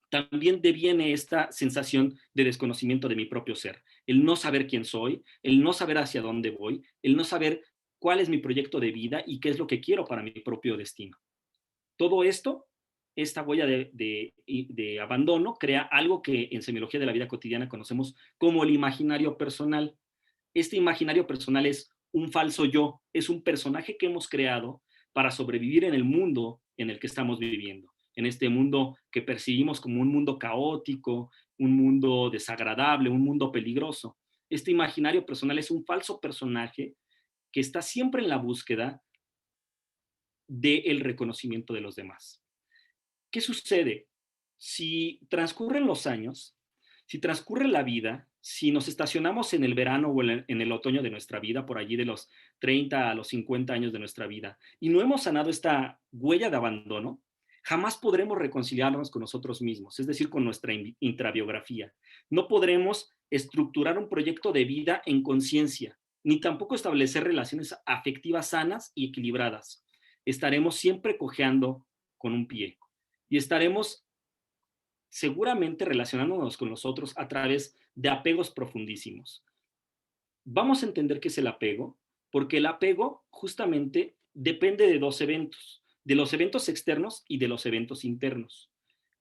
también deviene esta sensación de desconocimiento de mi propio ser. El no saber quién soy, el no saber hacia dónde voy, el no saber cuál es mi proyecto de vida y qué es lo que quiero para mi propio destino. Todo esto, esta huella de abandono, crea algo que en semiología de la vida cotidiana conocemos como el imaginario personal. Este imaginario personal es un falso yo, es un personaje que hemos creado para sobrevivir en el mundo en el que estamos viviendo, en este mundo que percibimos como un mundo caótico, un mundo desagradable, un mundo peligroso. Este imaginario personal es un falso personaje que está siempre en la búsqueda del reconocimiento de los demás. ¿Qué sucede? Si transcurren los años, si transcurre la vida, si nos estacionamos en el verano o en el otoño de nuestra vida, por allí de los 30 a los 50 años de nuestra vida, y no hemos sanado esta huella de abandono, jamás podremos reconciliarnos con nosotros mismos, es decir, con nuestra intrabiografía. No podremos estructurar un proyecto de vida en conciencia, ni tampoco establecer relaciones afectivas sanas y equilibradas. Estaremos siempre cojeando con un pie y estaremos seguramente relacionándonos con los otros a través de apegos profundísimos. Vamos a entender qué es el apego, porque el apego justamente depende de dos eventos, de los eventos externos y de los eventos internos.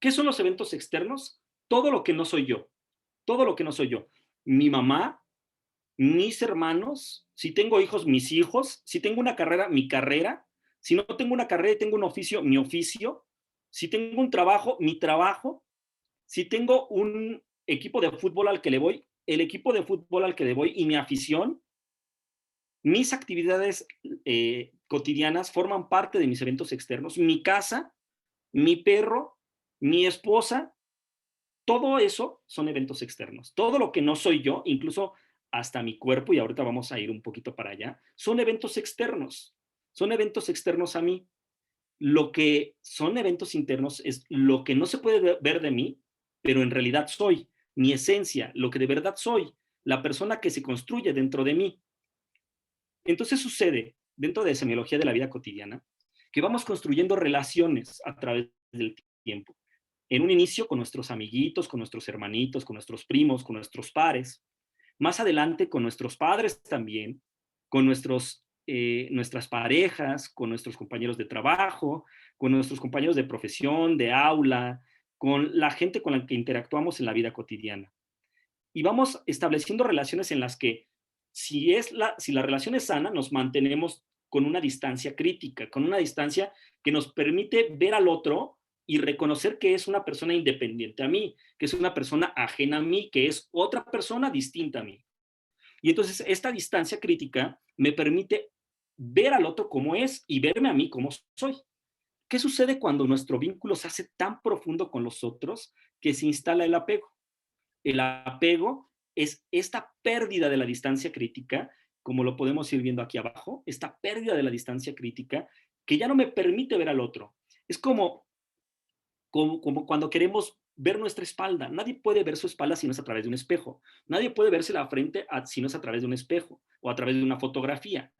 ¿Qué son los eventos externos? Todo lo que no soy yo, todo lo que no soy yo. Mi mamá, mis hermanos, si tengo hijos, mis hijos, si tengo una carrera, mi carrera, si no tengo una carrera y tengo un oficio, mi oficio, si tengo un trabajo, mi trabajo, si tengo un equipo de fútbol al que le voy, el equipo de fútbol al que le voy y mi afición, mis actividades cotidianas forman parte de mis eventos externos. Mi casa, mi perro, mi esposa, todo eso son eventos externos. Todo lo que no soy yo, incluso hasta mi cuerpo, y ahorita vamos a ir un poquito para allá, son eventos externos. Son eventos externos a mí. Lo que son eventos internos es lo que no se puede ver de mí, pero en realidad soy, mi esencia, lo que de verdad soy, la persona que se construye dentro de mí. Entonces sucede, dentro de semiología de la vida cotidiana, que vamos construyendo relaciones a través del tiempo. En un inicio con nuestros amiguitos, con nuestros hermanitos, con nuestros primos, con nuestros pares. Más adelante con nuestros padres también, con nuestras parejas, con nuestros compañeros de trabajo, con nuestros compañeros de profesión, de aula, con la gente con la que interactuamos en la vida cotidiana. Y vamos estableciendo relaciones en las que si la relación es sana, nos mantenemos con una distancia crítica, con una distancia que nos permite ver al otro y reconocer que es una persona independiente a mí, que es una persona ajena a mí, que es otra persona distinta a mí. Y entonces esta distancia crítica me permite ver al otro como es y verme a mí como soy. ¿Qué sucede cuando nuestro vínculo se hace tan profundo con los otros que se instala el apego? El apego es esta pérdida de la distancia crítica, como lo podemos ir viendo aquí abajo, esta pérdida de la distancia crítica que ya no me permite ver al otro. Es como como cuando queremos ver nuestra espalda. Nadie puede ver su espalda si no es a través de un espejo. Nadie puede verse la frente si no es a través de un espejo o a través de una fotografía.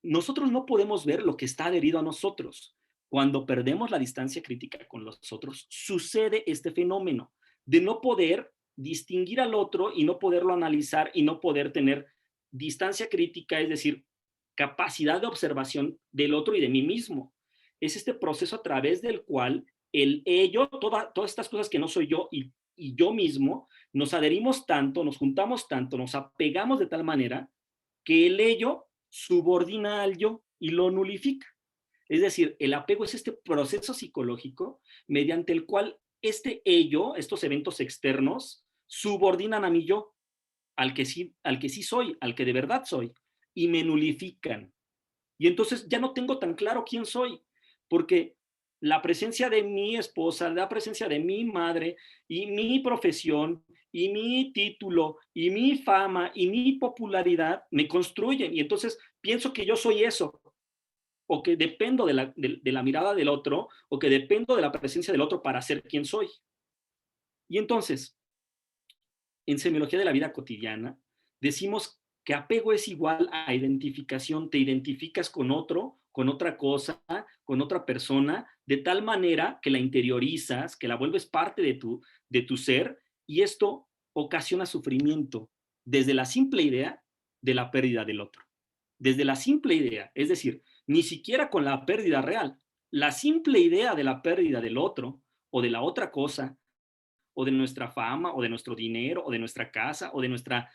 Nosotros no podemos ver lo que está adherido a nosotros. Cuando perdemos la distancia crítica con los otros, sucede este fenómeno de no poder distinguir al otro y no poderlo analizar y no poder tener distancia crítica, es decir, capacidad de observación del otro y de mí mismo. Es este proceso a través del cual el ello, todas estas cosas que no soy yo y yo mismo, nos adherimos tanto, nos juntamos tanto, nos apegamos de tal manera que el ello subordina al yo y lo nulifica. Es decir, el apego es este proceso psicológico mediante el cual este ello, estos eventos externos, subordinan a mi yo, al que sí soy, al que de verdad soy, y me nulifican. Y entonces ya no tengo tan claro quién soy, porque la presencia de mi esposa, la presencia de mi madre y mi profesión y mi título y mi fama y mi popularidad me construyen. Y entonces pienso que yo soy eso, o que dependo de la mirada del otro, o que dependo de la presencia del otro para ser quien soy. Y entonces, en semiología de la vida cotidiana, decimos que apego es igual a identificación. Te identificas con otro, con otra cosa, con otra persona, de tal manera que la interiorizas, que la vuelves parte de tu ser, y esto ocasiona sufrimiento desde la simple idea de la pérdida del otro. Desde la simple idea, es decir, ni siquiera con la pérdida real, la simple idea de la pérdida del otro o de la otra cosa o de nuestra fama, o de nuestro dinero, o de nuestra casa, o de nuestra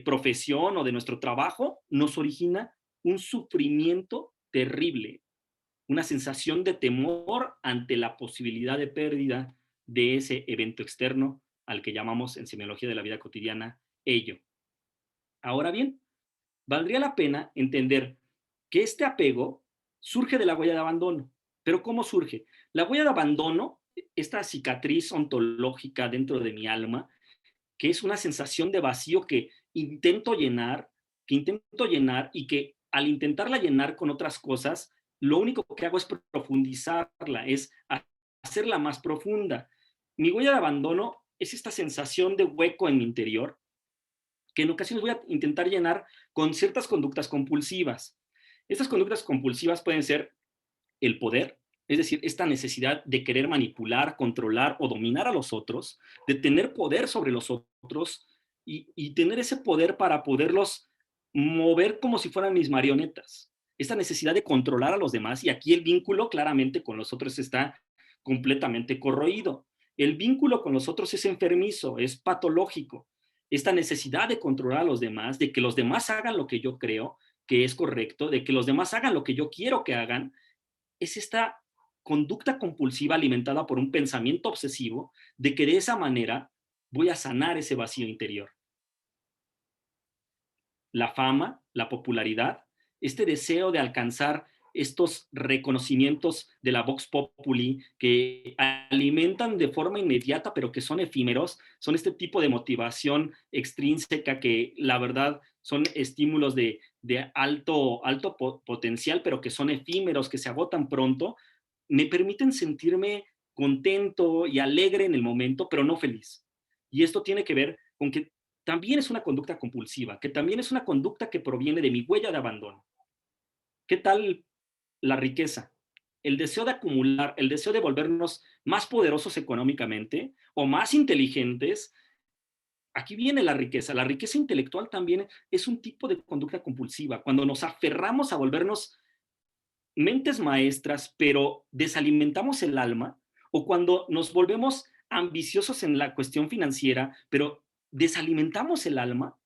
profesión, o de nuestro trabajo, nos origina un sufrimiento terrible, una sensación de temor ante la posibilidad de pérdida de ese evento externo al que llamamos en semiología de la vida cotidiana ello. Ahora bien, valdría la pena entender que este apego surge de la huella de abandono. ¿Pero cómo surge? La huella de abandono, esta cicatriz ontológica dentro de mi alma, que es una sensación de vacío que intento llenar y que al intentarla llenar con otras cosas, lo único que hago es profundizarla, es hacerla más profunda. Mi huella de abandono es esta sensación de hueco en mi interior que en ocasiones voy a intentar llenar con ciertas conductas compulsivas. Estas conductas compulsivas pueden ser el poder, es decir, esta necesidad de querer manipular, controlar o dominar a los otros, de tener poder sobre los otros y tener ese poder para poderlos mover como si fueran mis marionetas. Esta necesidad de controlar a los demás, y aquí el vínculo claramente con los otros está completamente corroído. El vínculo con los otros es enfermizo, es patológico. Esta necesidad de controlar a los demás, de que los demás hagan lo que yo creo que es correcto, de que los demás hagan lo que yo quiero que hagan, es esta conducta compulsiva alimentada por un pensamiento obsesivo de que de esa manera voy a sanar ese vacío interior. La fama, la popularidad, este deseo de alcanzar estos reconocimientos de la Vox Populi que alimentan de forma inmediata, pero que son efímeros, son este tipo de motivación extrínseca que la verdad son estímulos de alto potencial, pero que son efímeros, que se agotan pronto, me permiten sentirme contento y alegre en el momento, pero no feliz. Y esto tiene que ver con que también es una conducta compulsiva, que también es una conducta que proviene de mi huella de abandono. ¿Qué tal la riqueza? El deseo de acumular, el deseo de volvernos más poderosos económicamente o más inteligentes. Aquí viene la riqueza. La riqueza intelectual también es un tipo de conducta compulsiva. Cuando nos aferramos a volvernos mentes maestras, pero desalimentamos el alma, o cuando nos volvemos ambiciosos en la cuestión financiera, pero desalimentamos el alma,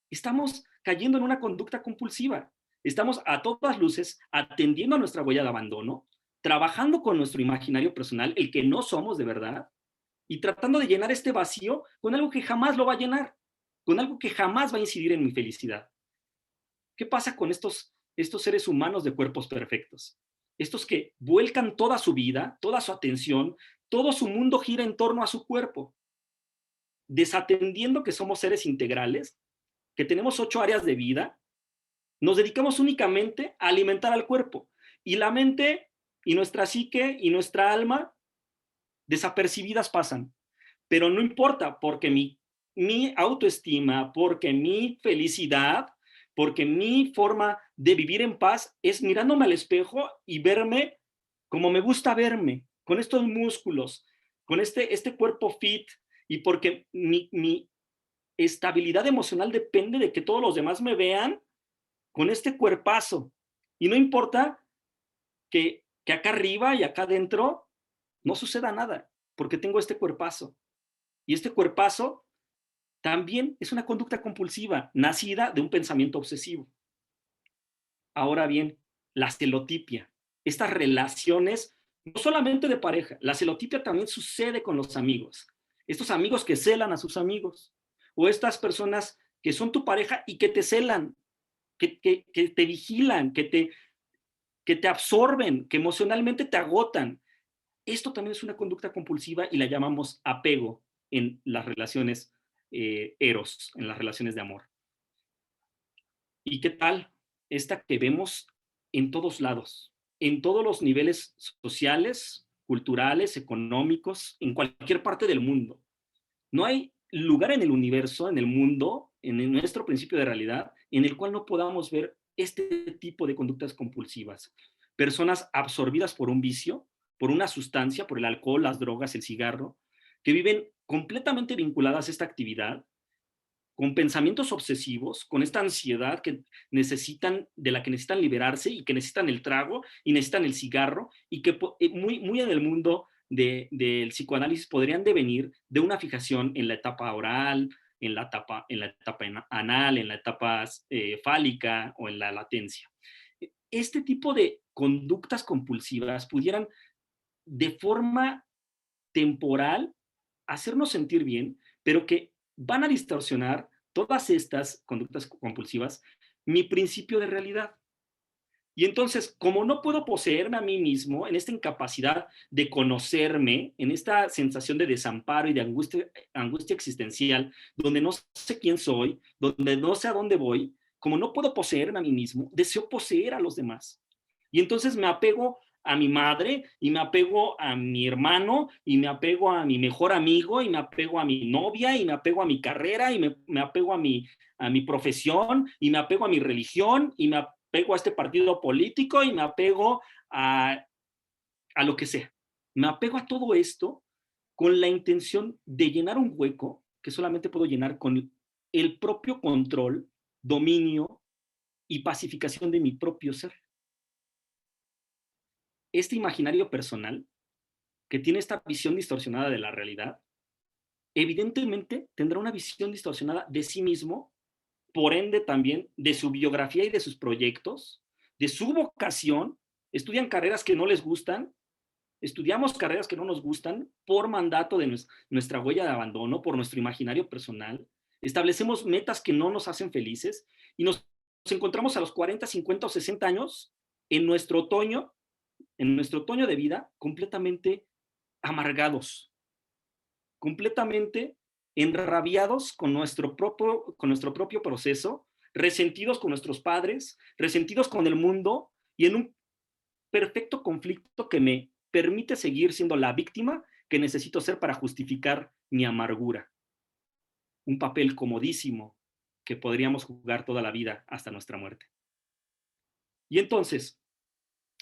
estamos cayendo en una conducta compulsiva. Estamos a todas luces atendiendo a nuestra huella de abandono, trabajando con nuestro imaginario personal, el que no somos de verdad, y tratando de llenar este vacío con algo que jamás lo va a llenar, con algo que jamás va a incidir en mi felicidad. ¿Qué pasa con estos seres humanos de cuerpos perfectos? Estos que vuelcan toda su vida, toda su atención, todo su mundo gira en torno a su cuerpo, desatendiendo que somos seres integrales, que tenemos 8 áreas de vida, nos dedicamos únicamente a alimentar al cuerpo. Y la mente y nuestra psique y nuestra alma desapercibidas pasan, pero no importa, porque mi autoestima, porque mi felicidad, porque mi forma de vivir en paz es mirándome al espejo y verme como me gusta verme, con estos músculos, con este cuerpo fit, y porque mi estabilidad emocional depende de que todos los demás me vean con este cuerpazo. Y no importa que acá arriba y acá adentro no suceda nada, porque tengo este cuerpazo. Y este cuerpazo también es una conducta compulsiva, nacida de un pensamiento obsesivo. Ahora bien, la celotipia, estas relaciones, no solamente de pareja, la celotipia también sucede con los amigos. Estos amigos que celan a sus amigos, o estas personas que son tu pareja y que te celan, que te vigilan, que te absorben, que emocionalmente te agotan. Esto también es una conducta compulsiva y la llamamos apego en las relaciones eros, en las relaciones de amor. ¿Y qué tal esta que vemos en todos lados, en todos los niveles sociales, culturales, económicos, en cualquier parte del mundo? No hay lugar en el universo, en el mundo, en nuestro principio de realidad, en el cual no podamos ver este tipo de conductas compulsivas. Personas absorbidas por un vicio, por una sustancia, por el alcohol, las drogas, el cigarro, que viven completamente vinculadas a esta actividad, con pensamientos obsesivos, con esta ansiedad de la que necesitan liberarse, y que necesitan el trago y necesitan el cigarro, y que muy en el mundo del psicoanálisis podrían devenir de una fijación en la etapa oral, en la etapa anal, en la etapa fálica o en la latencia. Este tipo de conductas compulsivas pudieran de forma temporal hacernos sentir bien, pero que van a distorsionar todas estas conductas compulsivas mi principio de realidad. Y entonces, como no puedo poseerme a mí mismo, en esta incapacidad de conocerme, en esta sensación de desamparo y de angustia existencial, donde no sé quién soy, donde no sé a dónde voy, como no puedo poseerme a mí mismo, deseo poseer a los demás. Y entonces me apego a mi madre, y me apego a mi hermano, y me apego a mi mejor amigo, y me apego a mi novia, y me apego a mi carrera, y me apego a mi profesión, y me apego a mi religión, y me apego a este partido político, y me apego a lo que sea. Me apego a todo esto con la intención de llenar un hueco que solamente puedo llenar con el propio control, dominio y pacificación de mi propio ser. Este imaginario personal, que tiene esta visión distorsionada de la realidad, evidentemente tendrá una visión distorsionada de sí mismo, por ende también de su biografía y de sus proyectos, de su vocación. Estudian carreras que no les gustan, estudiamos carreras que no nos gustan por mandato de nuestra huella de abandono, por nuestro imaginario personal. Establecemos metas que no nos hacen felices y nos encontramos a los 40, 50 o 60 años en nuestro otoño de vida completamente amargados, completamente enrabiados con nuestro propio proceso, resentidos con nuestros padres, resentidos con el mundo, y en un perfecto conflicto que me permite seguir siendo la víctima que necesito ser para justificar mi amargura. Un papel comodísimo que podríamos jugar toda la vida hasta nuestra muerte. Y entonces,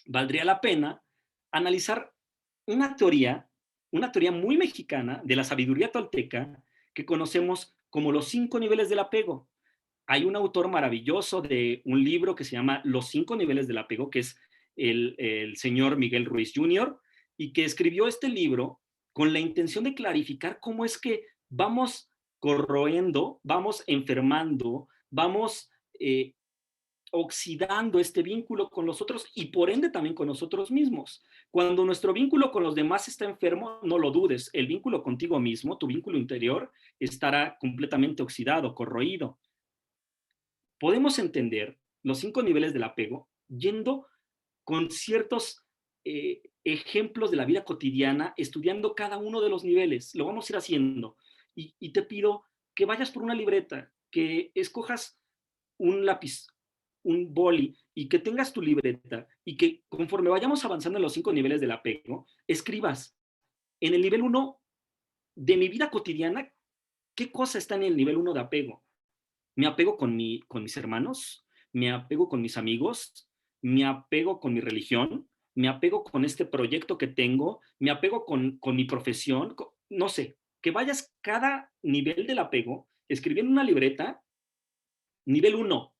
valdría la pena analizar una teoría, una teoría muy mexicana de la sabiduría tolteca que conocemos como los 5 niveles del apego. Hay un autor maravilloso de un libro que se llama Los 5 niveles del apego, que es el señor Miguel Ruiz Jr., y que escribió este libro con la intención de clarificar cómo es que vamos corroendo, vamos enfermando, vamos oxidando este vínculo con los otros y por ende también con nosotros mismos. Cuando nuestro vínculo con los demás está enfermo, no lo dudes, el vínculo contigo mismo, tu vínculo interior, estará completamente oxidado, corroído. Podemos entender los 5 niveles del apego yendo con ciertos ejemplos de la vida cotidiana, estudiando cada uno de los niveles. Lo vamos a ir haciendo. Y te pido que vayas por una libreta, que escojas un lápiz, un boli, y que tengas tu libreta, y que conforme vayamos avanzando en los 5 niveles del apego, escribas en el nivel 1 de mi vida cotidiana, ¿qué cosa está en el nivel 1 de apego? Me apego con mis hermanos, me apego con mis amigos, me apego con mi religión, me apego con este proyecto que tengo, me apego con mi profesión, no sé, que vayas cada nivel del apego, escribiendo en una libreta, nivel 1,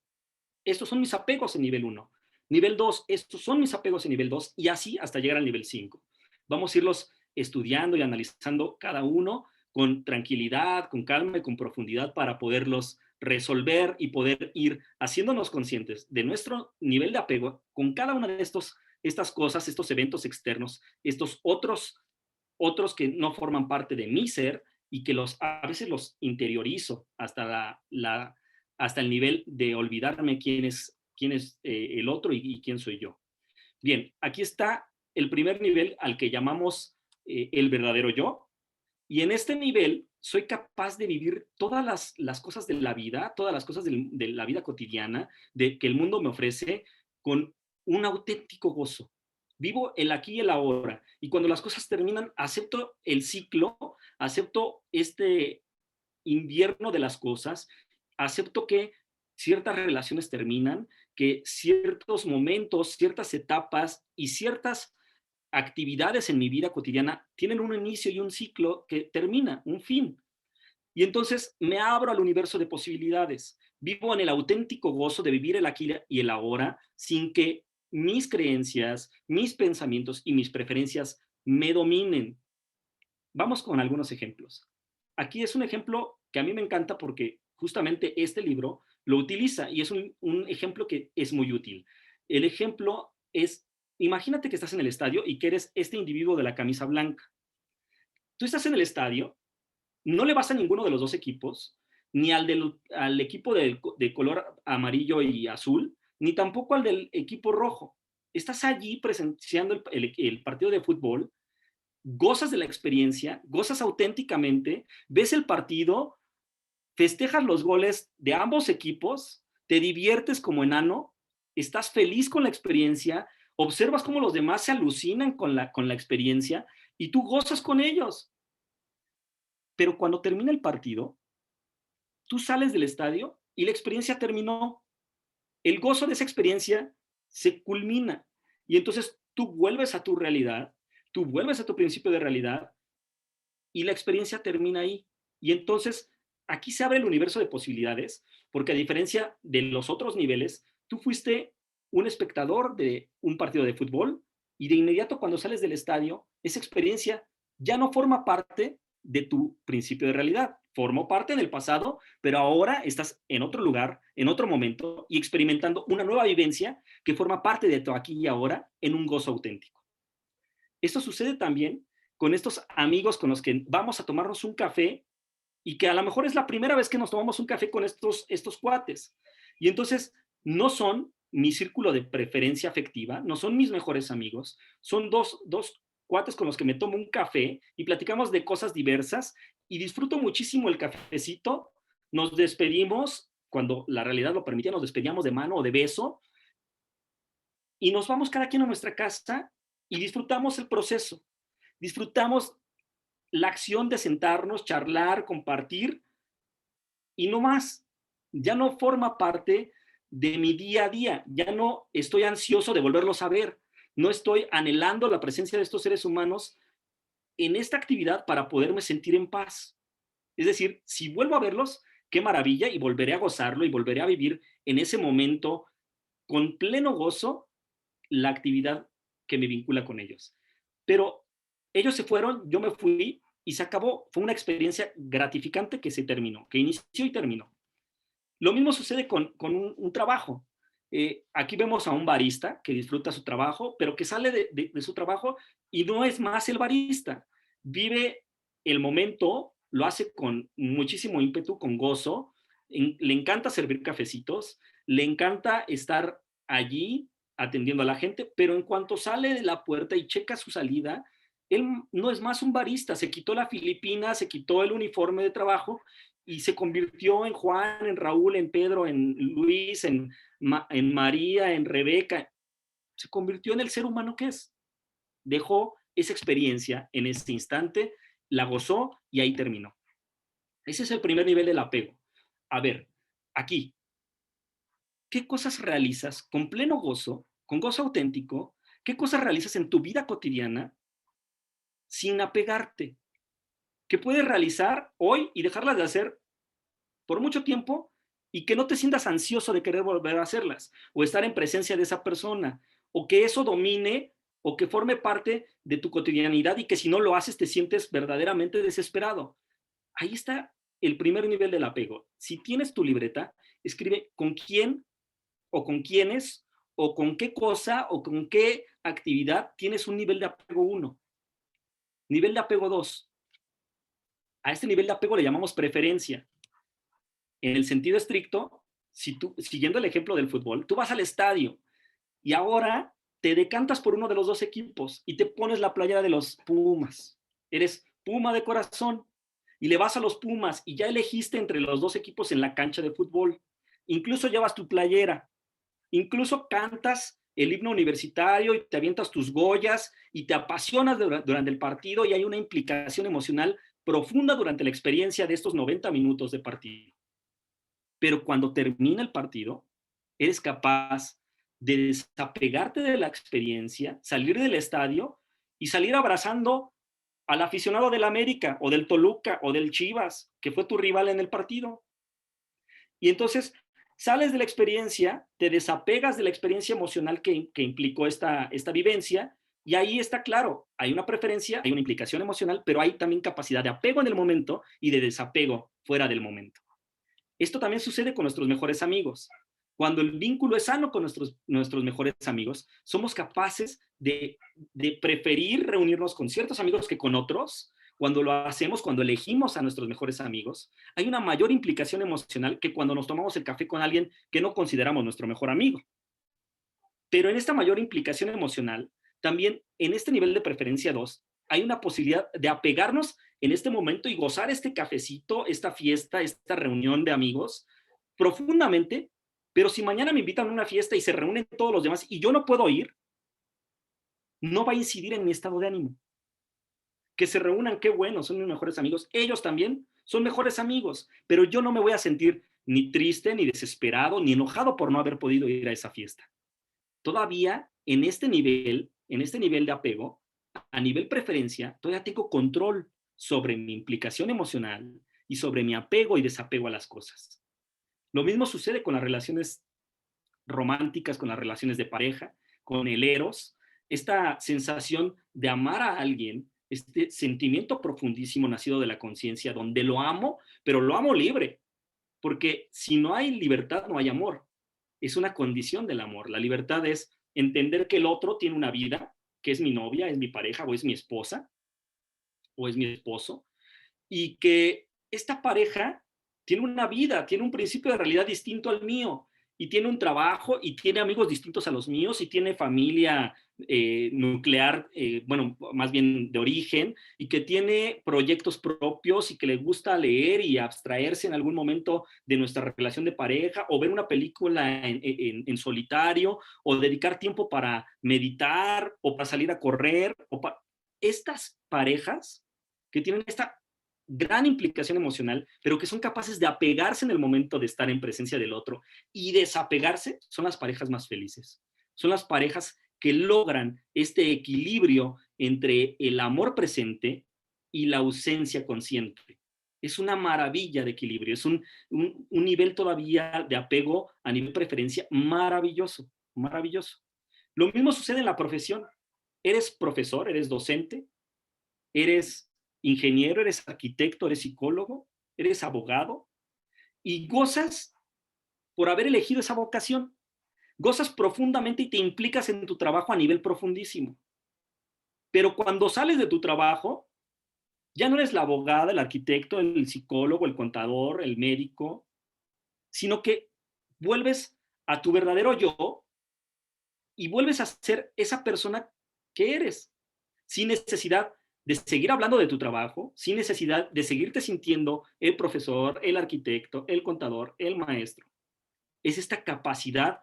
estos son mis apegos en nivel 1. Nivel 2, estos son mis apegos en nivel 2 y así hasta llegar al nivel 5. Vamos a irlos estudiando y analizando cada uno con tranquilidad, con calma y con profundidad para poderlos resolver y poder ir haciéndonos conscientes de nuestro nivel de apego con cada una de estas cosas, estos eventos externos, estos otros que no forman parte de mi ser y que a veces los interiorizo hasta el nivel de olvidarme quién es el otro y quién soy yo. Bien, aquí está el primer nivel al que llamamos el verdadero yo. Y en este nivel soy capaz de vivir todas las cosas de la vida, todas las cosas de la vida cotidiana, que el mundo me ofrece, con un auténtico gozo. Vivo el aquí y el ahora. Y cuando las cosas terminan, acepto el ciclo, acepto este invierno de las cosas, acepto que ciertas relaciones terminan, que ciertos momentos, ciertas etapas y ciertas actividades en mi vida cotidiana tienen un inicio y un ciclo que termina, un fin. Y entonces me abro al universo de posibilidades. Vivo en el auténtico gozo de vivir el aquí y el ahora sin que mis creencias, mis pensamientos y mis preferencias me dominen. Vamos con algunos ejemplos. Aquí es un ejemplo que a mí me encanta porque justamente este libro lo utiliza y es un ejemplo que es muy útil. El ejemplo es, imagínate que estás en el estadio y que eres este individuo de la camisa blanca. Tú estás en el estadio, no le vas a ninguno de los dos equipos, ni al equipo de color amarillo y azul, ni tampoco al del equipo rojo. Estás allí presenciando el partido de fútbol, gozas de la experiencia, gozas auténticamente, ves el partido, festejas los goles de ambos equipos, te diviertes como enano, estás feliz con la experiencia, observas cómo los demás se alucinan con la experiencia y tú gozas con ellos. Pero cuando termina el partido, tú sales del estadio y la experiencia terminó. El gozo de esa experiencia se culmina y entonces tú vuelves a tu realidad, tú vuelves a tu principio de realidad y la experiencia termina ahí. Y entonces aquí se abre el universo de posibilidades, porque a diferencia de los otros niveles, tú fuiste un espectador de un partido de fútbol y de inmediato cuando sales del estadio, esa experiencia ya no forma parte de tu principio de realidad. Formó parte en el pasado, pero ahora estás en otro lugar, en otro momento y experimentando una nueva vivencia que forma parte de tu aquí y ahora en un gozo auténtico. Esto sucede también con estos amigos con los que vamos a tomarnos un café y que a lo mejor es la primera vez que nos tomamos un café con estos cuates. Y entonces no son mi círculo de preferencia afectiva, no son mis mejores amigos, son dos cuates con los que me tomo un café y platicamos de cosas diversas y disfruto muchísimo el cafecito, nos despedimos, cuando la realidad lo permitía, nos despedíamos de mano o de beso y nos vamos cada quien a nuestra casa y disfrutamos el proceso, disfrutamos la acción de sentarnos, charlar, compartir y no más. Ya no forma parte de mi día a día, ya no estoy ansioso de volverlos a ver, no estoy anhelando la presencia de estos seres humanos en esta actividad para poderme sentir en paz. Es decir, si vuelvo a verlos, qué maravilla y volveré a gozarlo y volveré a vivir en ese momento con pleno gozo la actividad que me vincula con ellos. Pero ellos se fueron, yo me fui y se acabó. Fue una experiencia gratificante que se terminó, que inició y terminó. Lo mismo sucede con un trabajo. Aquí vemos a un barista que disfruta su trabajo, pero que sale de su trabajo y no es más el barista. Vive el momento, lo hace con muchísimo ímpetu, con gozo, le encanta servir cafecitos, le encanta estar allí atendiendo a la gente, pero en cuanto sale de la puerta y checa su salida, él no es más un barista, se quitó la filipina, se quitó el uniforme de trabajo y se convirtió en Juan, en Raúl, en Pedro, en Luis, en María, en Rebeca. Se convirtió en el ser humano que es. Dejó esa experiencia en ese instante, la gozó y ahí terminó. Ese es el primer nivel del apego. A ver, aquí, ¿qué cosas realizas con pleno gozo, con gozo auténtico? ¿Qué cosas realizas en tu vida cotidiana sin apegarte? ¿Qué puedes realizar hoy y dejarlas de hacer por mucho tiempo y que no te sientas ansioso de querer volver a hacerlas o estar en presencia de esa persona o que eso domine o que forme parte de tu cotidianidad y que si no lo haces te sientes verdaderamente desesperado? Ahí está el primer nivel del apego. Si tienes tu libreta, escribe con quién o con quiénes o con qué cosa o con qué actividad tienes un nivel de apego 1. Nivel de apego 2. A este nivel de apego le llamamos preferencia. En el sentido estricto, si tú, siguiendo el ejemplo del fútbol, tú vas al estadio y ahora te decantas por uno de los dos equipos y te pones la playera de los Pumas. Eres Puma de corazón y le vas a los Pumas y ya elegiste entre los dos equipos en la cancha de fútbol. Incluso llevas tu playera, incluso cantas el himno universitario y te avientas tus goyas y te apasionas durante el partido y hay una implicación emocional profunda durante la experiencia de estos 90 minutos de partido. Pero cuando termina el partido, eres capaz de desapegarte de la experiencia, salir del estadio y salir abrazando al aficionado del América o del Toluca o del Chivas, que fue tu rival en el partido. Y entonces sales de la experiencia, te desapegas de la experiencia emocional que implicó esta vivencia, y ahí está claro, hay una preferencia, hay una implicación emocional, pero hay también capacidad de apego en el momento y de desapego fuera del momento. Esto también sucede con nuestros mejores amigos. Cuando el vínculo es sano con nuestros mejores amigos, somos capaces de preferir reunirnos con ciertos amigos que con otros. Cuando lo hacemos, cuando elegimos a nuestros mejores amigos, hay una mayor implicación emocional que cuando nos tomamos el café con alguien que no consideramos nuestro mejor amigo. Pero en esta mayor implicación emocional, también en este nivel de preferencia 2, hay una posibilidad de apegarnos en este momento y gozar este cafecito, esta fiesta, esta reunión de amigos profundamente, pero si mañana me invitan a una fiesta y se reúnen todos los demás y yo no puedo ir, no va a incidir en mi estado de ánimo. Que se reúnan, qué bueno, son mis mejores amigos, ellos también son mejores amigos, pero yo no me voy a sentir ni triste, ni desesperado, ni enojado por no haber podido ir a esa fiesta. Todavía en este nivel de apego, a nivel preferencia, todavía tengo control sobre mi implicación emocional y sobre mi apego y desapego a las cosas. Lo mismo sucede con las relaciones románticas, con las relaciones de pareja, con el eros, esta sensación de amar a alguien, este sentimiento profundísimo nacido de la conciencia, donde lo amo, pero lo amo libre, porque si no hay libertad, no hay amor. Es una condición del amor. La libertad es entender que el otro tiene una vida, que es mi novia, es mi pareja, o es mi esposa, o es mi esposo, y que esta pareja tiene una vida, tiene un principio de realidad distinto al mío, y tiene un trabajo, y tiene amigos distintos a los míos, y tiene familia nuclear, bueno, más bien de origen, y que tiene proyectos propios y que le gusta leer y abstraerse en algún momento de nuestra relación de pareja, o ver una película en solitario, o dedicar tiempo para meditar, o para salir a correr. Estas parejas que tienen esta gran implicación emocional, pero que son capaces de apegarse en el momento de estar en presencia del otro y desapegarse, son las parejas más felices. Son las parejas que logran este equilibrio entre el amor presente y la ausencia consciente. Es una maravilla de equilibrio, es un nivel todavía de apego a nivel preferencia maravilloso, maravilloso. Lo mismo sucede en la profesión. Eres profesor, eres docente, eres ingeniero, eres arquitecto, eres psicólogo, eres abogado y gozas por haber elegido esa vocación. Gozas profundamente y te implicas en tu trabajo a nivel profundísimo. Pero cuando sales de tu trabajo, ya no eres la abogada, el arquitecto, el psicólogo, el contador, el médico, sino que vuelves a tu verdadero yo y vuelves a ser esa persona que eres, sin necesidad de seguir hablando de tu trabajo, sin necesidad de seguirte sintiendo el profesor, el arquitecto, el contador, el maestro. Es esta capacidad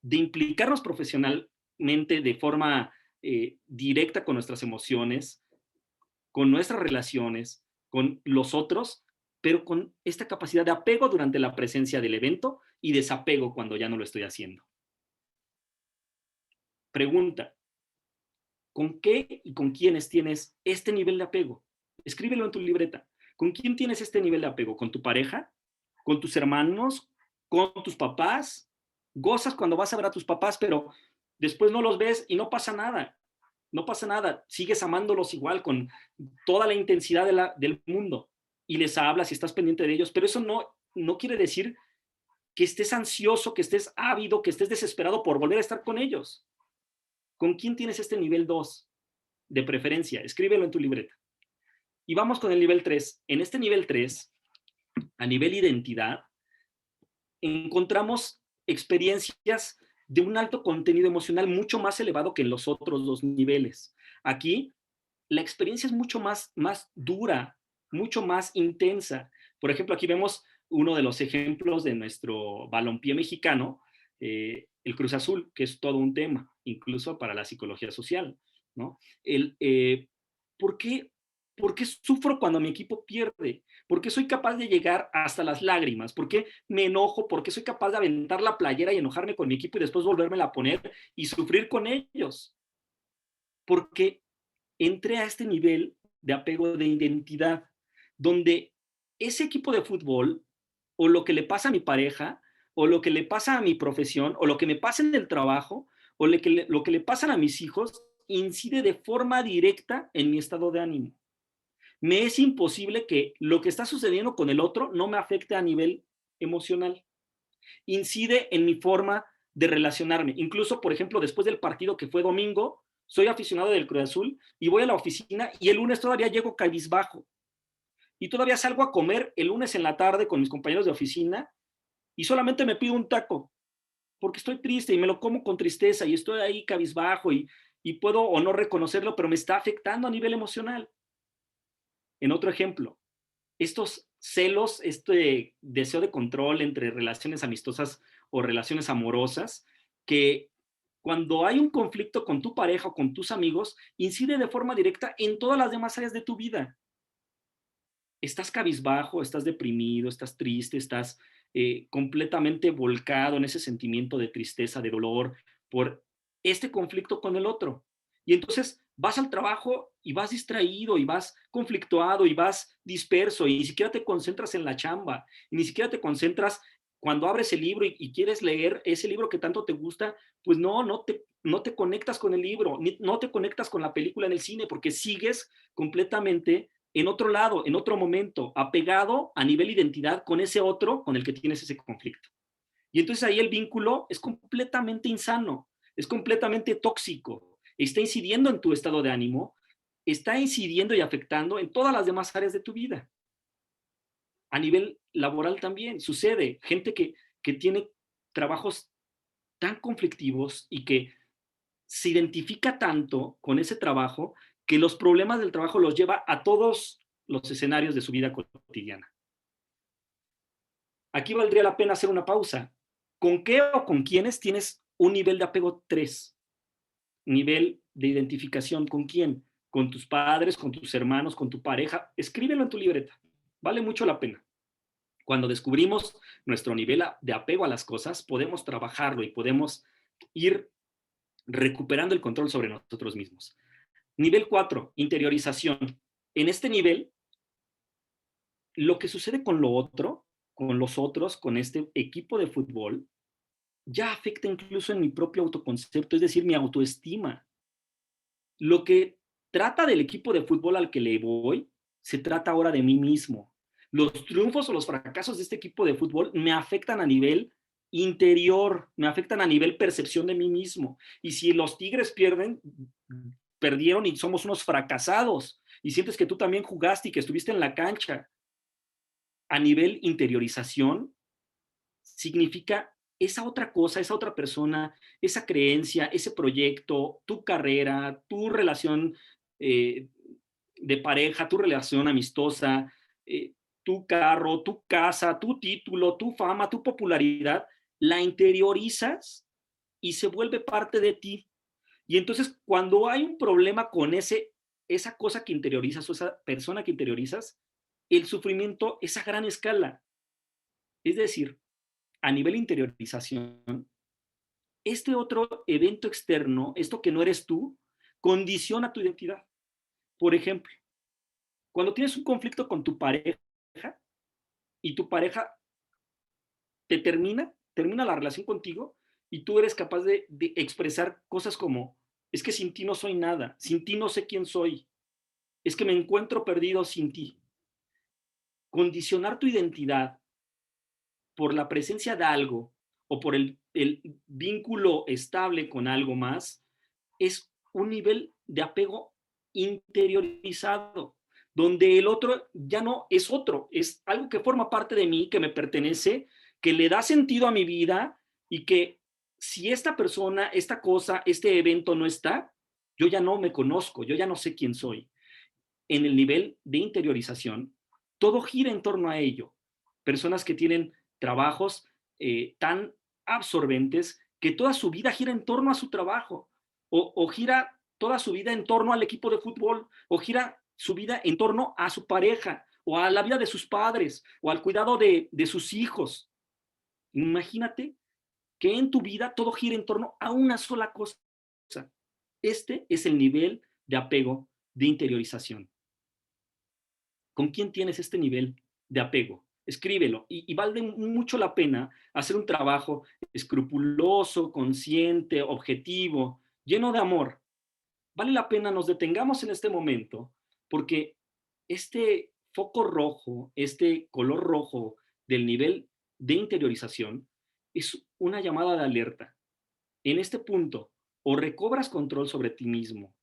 de implicarnos profesionalmente de forma directa con nuestras emociones, con nuestras relaciones, con los otros, pero con esta capacidad de apego durante la presencia del evento y desapego cuando ya no lo estoy haciendo. Pregunta, ¿con qué y con quiénes tienes este nivel de apego? Escríbelo en tu libreta. ¿Con quién tienes este nivel de apego? ¿Con tu pareja? ¿Con tus hermanos? ¿Con tus papás? Gozas cuando vas a ver a tus papás, pero después no los ves y no pasa nada. No pasa nada. Sigues amándolos igual con toda la intensidad del mundo y les hablas y estás pendiente de ellos, pero eso no quiere decir que estés ansioso, que estés ávido, que estés desesperado por volver a estar con ellos. ¿Con quién tienes este nivel 2 de preferencia? Escríbelo en tu libreta. Y vamos con el nivel 3. En este nivel 3, a nivel identidad, encontramos experiencias de un alto contenido emocional mucho más elevado que en los otros dos niveles. Aquí, la experiencia es mucho más dura, mucho más intensa. Por ejemplo, aquí vemos uno de los ejemplos de nuestro balompié mexicano, el Cruz Azul, que es todo un tema, incluso para la psicología social, ¿no? ¿Por qué, ¿Por qué sufro cuando mi equipo pierde? ¿Por qué soy capaz de llegar hasta las lágrimas? ¿Por qué me enojo? ¿Por qué soy capaz de aventar la playera y enojarme con mi equipo y después volvérmela a poner y sufrir con ellos? Porque entré a este nivel de apego de identidad, donde ese equipo de fútbol, o lo que le pasa a mi pareja, o lo que le pasa a mi profesión, o lo que me pasa en el trabajo, o lo que le pasan a mis hijos, incide de forma directa en mi estado de ánimo. Me es imposible que lo que está sucediendo con el otro no me afecte a nivel emocional. Incide en mi forma de relacionarme. Incluso, por ejemplo, después del partido que fue domingo, soy aficionado del Cruz Azul y voy a la oficina y el lunes todavía llego cabizbajo. Y todavía salgo a comer el lunes en la tarde con mis compañeros de oficina y solamente me pido un taco porque estoy triste y me lo como con tristeza y estoy ahí cabizbajo y puedo o no reconocerlo, pero me está afectando a nivel emocional. En otro ejemplo, estos celos, este deseo de control entre relaciones amistosas o relaciones amorosas, que cuando hay un conflicto con tu pareja o con tus amigos, incide de forma directa en todas las demás áreas de tu vida. Estás cabizbajo, estás deprimido, estás triste, estás completamente volcado en ese sentimiento de tristeza, de dolor por este conflicto con el otro. Y entonces vas al trabajo y vas distraído y vas conflictuado y vas disperso y ni siquiera te concentras en la chamba y ni siquiera te concentras cuando abres el libro y quieres leer ese libro que tanto te gusta, pues no te conectas con el libro, no te conectas con la película en el cine porque sigues completamente en otro lado, en otro momento, apegado a nivel identidad con ese otro con el que tienes ese conflicto. Y entonces ahí el vínculo es completamente insano, es completamente tóxico, está incidiendo en tu estado de ánimo, está incidiendo y afectando en todas las demás áreas de tu vida. A nivel laboral también sucede, gente que tiene trabajos tan conflictivos y que se identifica tanto con ese trabajo que los problemas del trabajo los lleva a todos los escenarios de su vida cotidiana. Aquí valdría la pena hacer una pausa. ¿Con qué o con quiénes tienes un nivel de apego 3? Nivel de identificación, ¿con quién? Con tus padres, con tus hermanos, con tu pareja. Escríbelo en tu libreta. Vale mucho la pena. Cuando descubrimos nuestro nivel de apego a las cosas, podemos trabajarlo y podemos ir recuperando el control sobre nosotros mismos. Nivel 4, interiorización. En este nivel, lo que sucede con lo otro, con los otros, con este equipo de fútbol, ya afecta incluso en mi propio autoconcepto, es decir, mi autoestima. Lo que trata del equipo de fútbol al que le voy, se trata ahora de mí mismo. Los triunfos o los fracasos de este equipo de fútbol me afectan a nivel interior, me afectan a nivel percepción de mí mismo. Y si los Tigres perdieron y somos unos fracasados, y sientes que tú también jugaste y que estuviste en la cancha, a nivel interiorización, significa esa otra cosa, esa otra persona, esa creencia, ese proyecto, tu carrera, tu relación eh, de pareja, tu relación amistosa, tu carro, tu casa, tu título, tu fama, tu popularidad, la interiorizas y se vuelve parte de ti. Y entonces, cuando hay un problema con esa cosa que interiorizas o esa persona que interiorizas, el sufrimiento es a gran escala. Es decir, a nivel interiorización, este otro evento externo, esto que no eres tú, condiciona tu identidad. Por ejemplo, cuando tienes un conflicto con tu pareja y tu pareja termina la relación contigo y tú eres capaz de expresar cosas como, es que sin ti no soy nada, sin ti no sé quién soy, es que me encuentro perdido sin ti. Condicionar tu identidad por la presencia de algo o por el vínculo estable con algo más es un nivel de apego interiorizado, donde el otro ya no es otro, es algo que forma parte de mí, que me pertenece, que le da sentido a mi vida y que si esta persona, esta cosa, este evento no está, yo ya no me conozco, yo ya no sé quién soy. En el nivel de interiorización, todo gira en torno a ello. Personas que tienen trabajos tan absorbentes que toda su vida gira en torno a su trabajo, o gira toda su vida en torno al equipo de fútbol, o gira su vida en torno a su pareja, o a la vida de sus padres, o al cuidado de sus hijos. Imagínate que en tu vida todo gira en torno a una sola cosa. Este es el nivel de apego de interiorización. ¿Con quién tienes este nivel de apego? Escríbelo y vale mucho la pena hacer un trabajo escrupuloso, consciente, objetivo, lleno de amor. Vale la pena nos detengamos en este momento porque este foco rojo, este color rojo del nivel de interiorización es una llamada de alerta. En este punto, o recobras control sobre ti mismo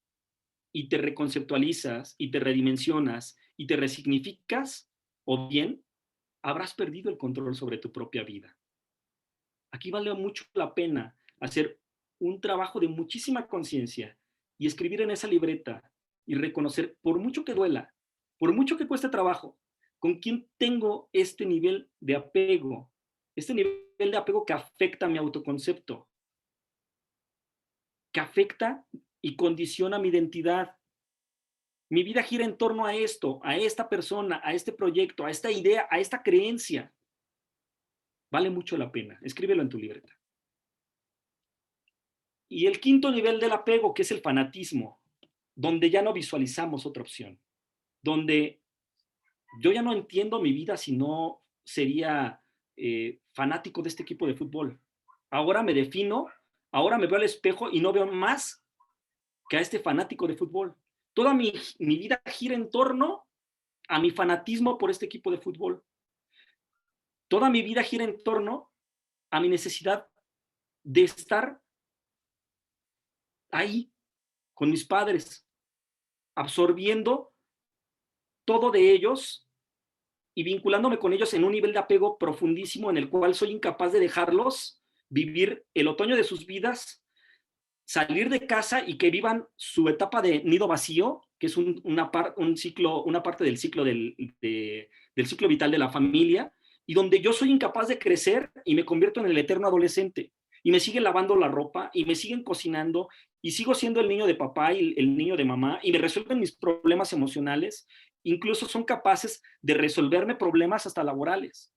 y te reconceptualizas y te redimensionas y te resignificas, o bien habrás perdido el control sobre tu propia vida. Aquí vale mucho la pena hacer un trabajo de muchísima conciencia y escribir en esa libreta y reconocer, por mucho que duela, por mucho que cueste trabajo, con quién tengo este nivel de apego, este nivel de apego que afecta mi autoconcepto, que afecta y condiciona mi identidad. Mi vida gira en torno a esto, a esta persona, a este proyecto, a esta idea, a esta creencia. Vale mucho la pena. Escríbelo en tu libreta. Y el quinto nivel del apego, que es el fanatismo, donde ya no visualizamos otra opción, donde yo ya no entiendo mi vida si no sería fanático de este equipo de fútbol. Ahora me defino, ahora me veo al espejo y no veo más que a este fanático de fútbol. Toda mi vida gira en torno a mi fanatismo por este equipo de fútbol. Toda mi vida gira en torno a mi necesidad de estar ahí con mis padres, absorbiendo todo de ellos y vinculándome con ellos en un nivel de apego profundísimo en el cual soy incapaz de dejarlos vivir el otoño de sus vidas, salir de casa y que vivan su etapa de nido vacío, que es una parte del ciclo del ciclo vital de la familia, y donde yo soy incapaz de crecer y me convierto en el eterno adolescente. Y me siguen lavando la ropa y me siguen cocinando y sigo siendo el niño de papá y el niño de mamá y me resuelven mis problemas emocionales. Incluso son capaces de resolverme problemas hasta laborales.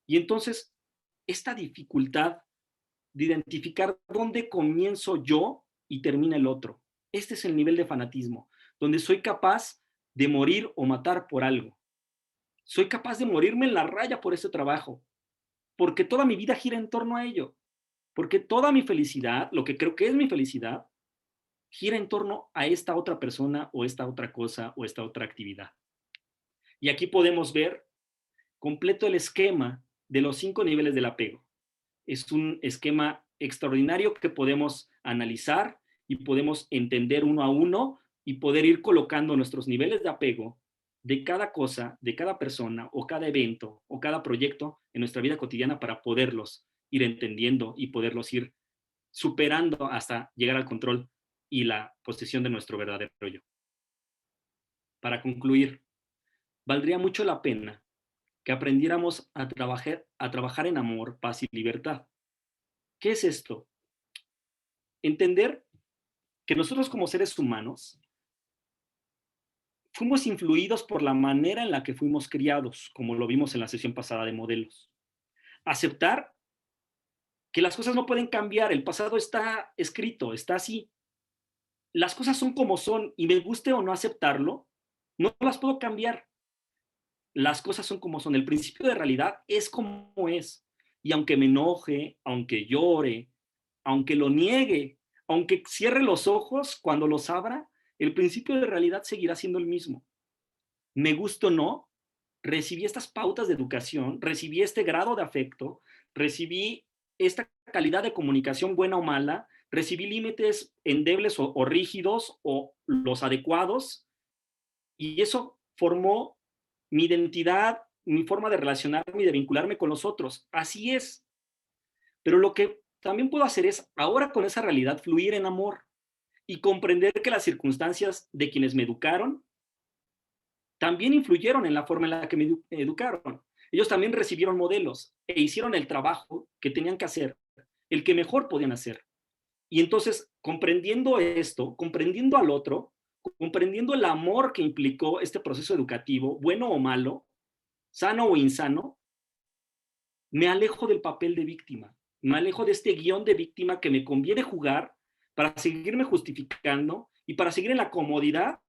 Y entonces, esta dificultad de identificar dónde comienzo yo y termina el otro. Este es el nivel de fanatismo, donde soy capaz de morir o matar por algo. Soy capaz de morirme en la raya por ese trabajo, porque toda mi vida gira en torno a ello, porque toda mi felicidad, lo que creo que es mi felicidad, gira en torno a esta otra persona o esta otra cosa o esta otra actividad. Y aquí podemos ver completo el esquema de los 5 niveles del apego. Es un esquema extraordinario que podemos analizar y podemos entender uno a uno y poder ir colocando nuestros niveles de apego de cada cosa, de cada persona o cada evento o cada proyecto en nuestra vida cotidiana para poderlos ir entendiendo y poderlos ir superando hasta llegar al control y la posesión de nuestro verdadero yo. Para concluir, valdría mucho la pena que aprendiéramos a trabajar en amor, paz y libertad. ¿Qué es esto? Entender que nosotros como seres humanos fuimos influidos por la manera en la que fuimos criados, como lo vimos en la sesión pasada de modelos. Aceptar que las cosas no pueden cambiar, el pasado está escrito, está así. Las cosas son como son y me guste o no aceptarlo, no las puedo cambiar. Las cosas son como son. El principio de realidad es como es. Y aunque me enoje, aunque llore, aunque lo niegue, aunque cierre los ojos cuando los abra, el principio de realidad seguirá siendo el mismo. Me guste o no, recibí estas pautas de educación, recibí este grado de afecto, recibí esta calidad de comunicación buena o mala, recibí límites endebles o rígidos o los adecuados, y eso formó mi identidad, mi forma de relacionarme y de vincularme con los otros. Así es. Pero lo que también puedo hacer es, ahora con esa realidad, fluir en amor y comprender que las circunstancias de quienes me educaron también influyeron en la forma en la que me educaron. Ellos también recibieron modelos e hicieron el trabajo que tenían que hacer, el que mejor podían hacer. Y entonces, comprendiendo esto, comprendiendo al otro, comprendiendo el amor que implicó este proceso educativo, bueno o malo, sano o insano, me alejo del papel de víctima, me alejo de este guión de víctima que me conviene jugar para seguirme justificando y para seguir en la comodidad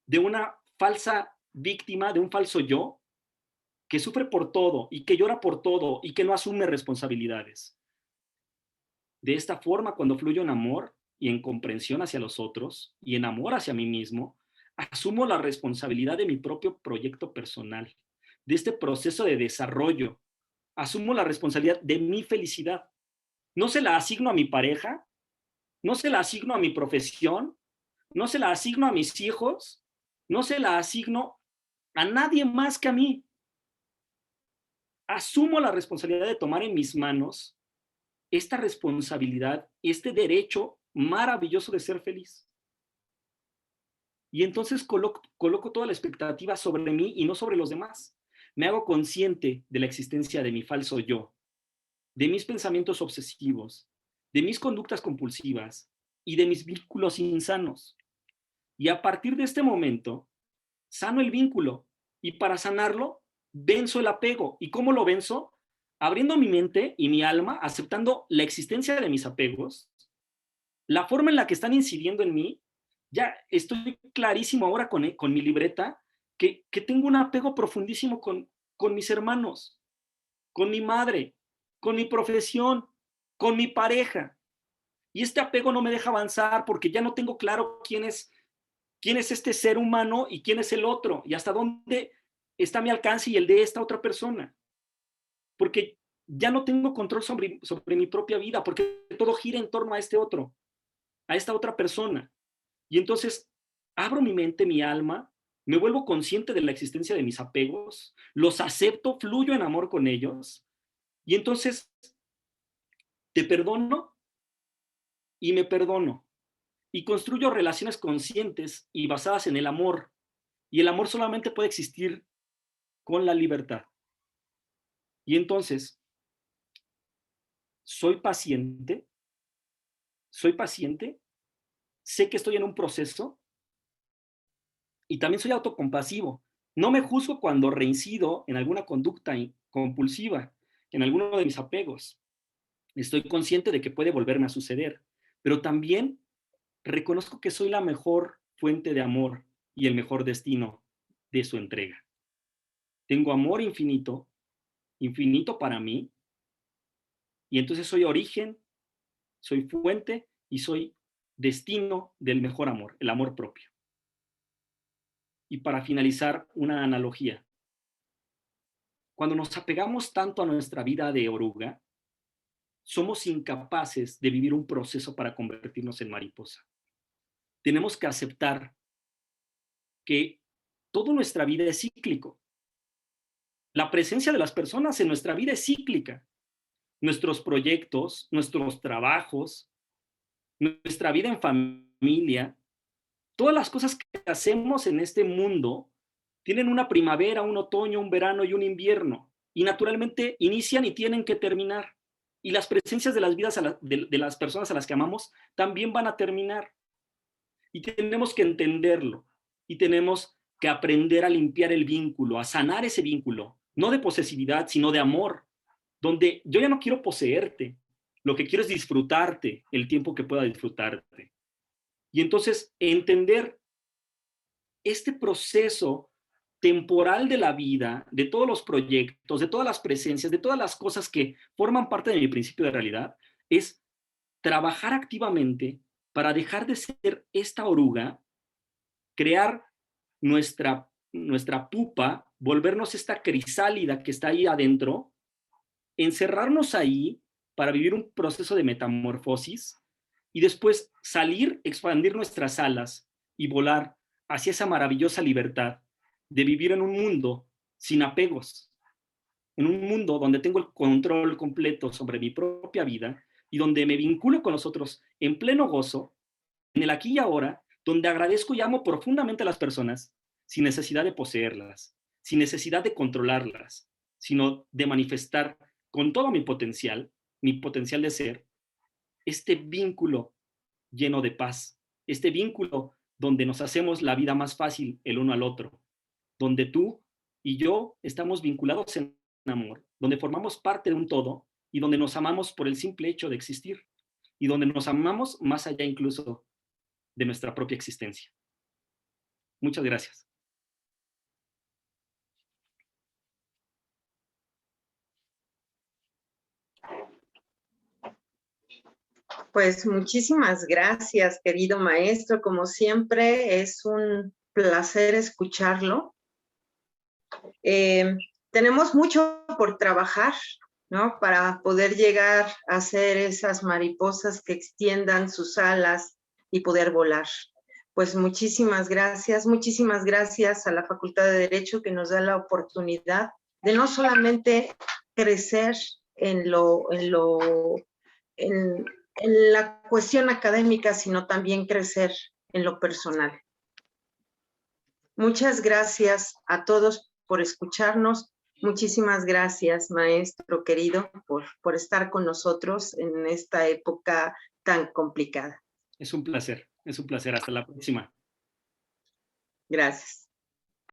de una falsa víctima, de un falso yo, que sufre por todo y que llora por todo y que no asume responsabilidades. De esta forma, cuando fluyo en amor y en comprensión hacia los otros y en amor hacia mí mismo, asumo la responsabilidad de mi propio proyecto personal, de este proceso de desarrollo. Asumo la responsabilidad de mi felicidad. No se la asigno a mi pareja, no se la asigno a mi profesión, no se la asigno a mis hijos, no se la asigno a nadie más que a mí. Asumo la responsabilidad de tomar en mis manos esta responsabilidad, este derecho maravilloso de ser feliz. Y entonces coloco toda la expectativa sobre mí y no sobre los demás. Me hago consciente de la existencia de mi falso yo, de mis pensamientos obsesivos, de mis conductas compulsivas y de mis vínculos insanos. Y a partir de este momento, sano el vínculo y para sanarlo, venzo el apego. ¿Y cómo lo venzo? Abriendo mi mente y mi alma, aceptando la existencia de mis apegos, la forma en la que están incidiendo en mí. Ya estoy clarísimo ahora con mi libreta que tengo un apego profundísimo con mis hermanos, con mi madre, con mi profesión, con mi pareja. Y este apego no me deja avanzar porque ya no tengo claro quién es este ser humano y quién es el otro y hasta dónde está mi alcance y el de esta otra persona. Porque ya no tengo control sobre mi propia vida, porque todo gira en torno a este otro, a esta otra persona. Y entonces abro mi mente, mi alma, me vuelvo consciente de la existencia de mis apegos, los acepto, fluyo en amor con ellos, y entonces te perdono y me perdono. Y construyo relaciones conscientes y basadas en el amor. Y el amor solamente puede existir con la libertad. Y entonces, soy paciente, sé que estoy en un proceso y también soy autocompasivo. No me juzgo cuando reincido en alguna conducta compulsiva, en alguno de mis apegos. Estoy consciente de que puede volverme a suceder, pero también reconozco que soy la mejor fuente de amor y el mejor destino de su entrega. Tengo amor infinito, infinito para mí, y entonces soy origen, soy fuente y soy destino del mejor amor, el amor propio. Y para finalizar, una analogía. Cuando nos apegamos tanto a nuestra vida de oruga, somos incapaces de vivir un proceso para convertirnos en mariposa. Tenemos que aceptar que toda nuestra vida es cíclico. La presencia de las personas en nuestra vida es cíclica. Nuestros proyectos, nuestros trabajos, nuestra vida en familia, todas las cosas que hacemos en este mundo tienen una primavera, un otoño, un verano y un invierno. Y naturalmente inician y tienen que terminar. y las presencias de las vidas de las personas a las que amamos también van a terminar. Y tenemos que entenderlo y tenemos que aprender a limpiar el vínculo, a sanar ese vínculo, no de posesividad, sino de amor, donde yo ya no quiero poseerte, lo que quiero es disfrutarte el tiempo que pueda disfrutarte. Y entonces entender este proceso temporal de la vida, de todos los proyectos, de todas las presencias, de todas las cosas que forman parte de mi principio de realidad, es trabajar activamente para dejar de ser esta oruga, crear nuestra pupa, volvernos esta crisálida que está ahí adentro, encerrarnos ahí para vivir un proceso de metamorfosis y después salir, expandir nuestras alas y volar hacia esa maravillosa libertad de vivir en un mundo sin apegos, en un mundo donde tengo el control completo sobre mi propia vida y donde me vinculo con los otros en pleno gozo, en el aquí y ahora, donde agradezco y amo profundamente a las personas sin necesidad de poseerlas, sin necesidad de controlarlas, sino de manifestar con todo mi potencial de ser, este vínculo lleno de paz, este vínculo donde nos hacemos la vida más fácil el uno al otro, donde tú y yo estamos vinculados en amor, donde formamos parte de un todo y donde nos amamos por el simple hecho de existir y donde nos amamos más allá incluso de nuestra propia existencia. Muchas gracias. Pues muchísimas gracias, querido maestro. Como siempre, es un placer escucharlo. Tenemos mucho por trabajar, ¿no? Para poder llegar a ser esas mariposas que extiendan sus alas y poder volar. Pues muchísimas gracias a la Facultad de Derecho que nos da la oportunidad de no solamente crecer en la cuestión académica, sino también crecer en lo personal. Muchas gracias a todos por escucharnos. Muchísimas gracias, maestro querido, por estar con nosotros en esta época tan complicada. Es un placer. Hasta la próxima. Gracias.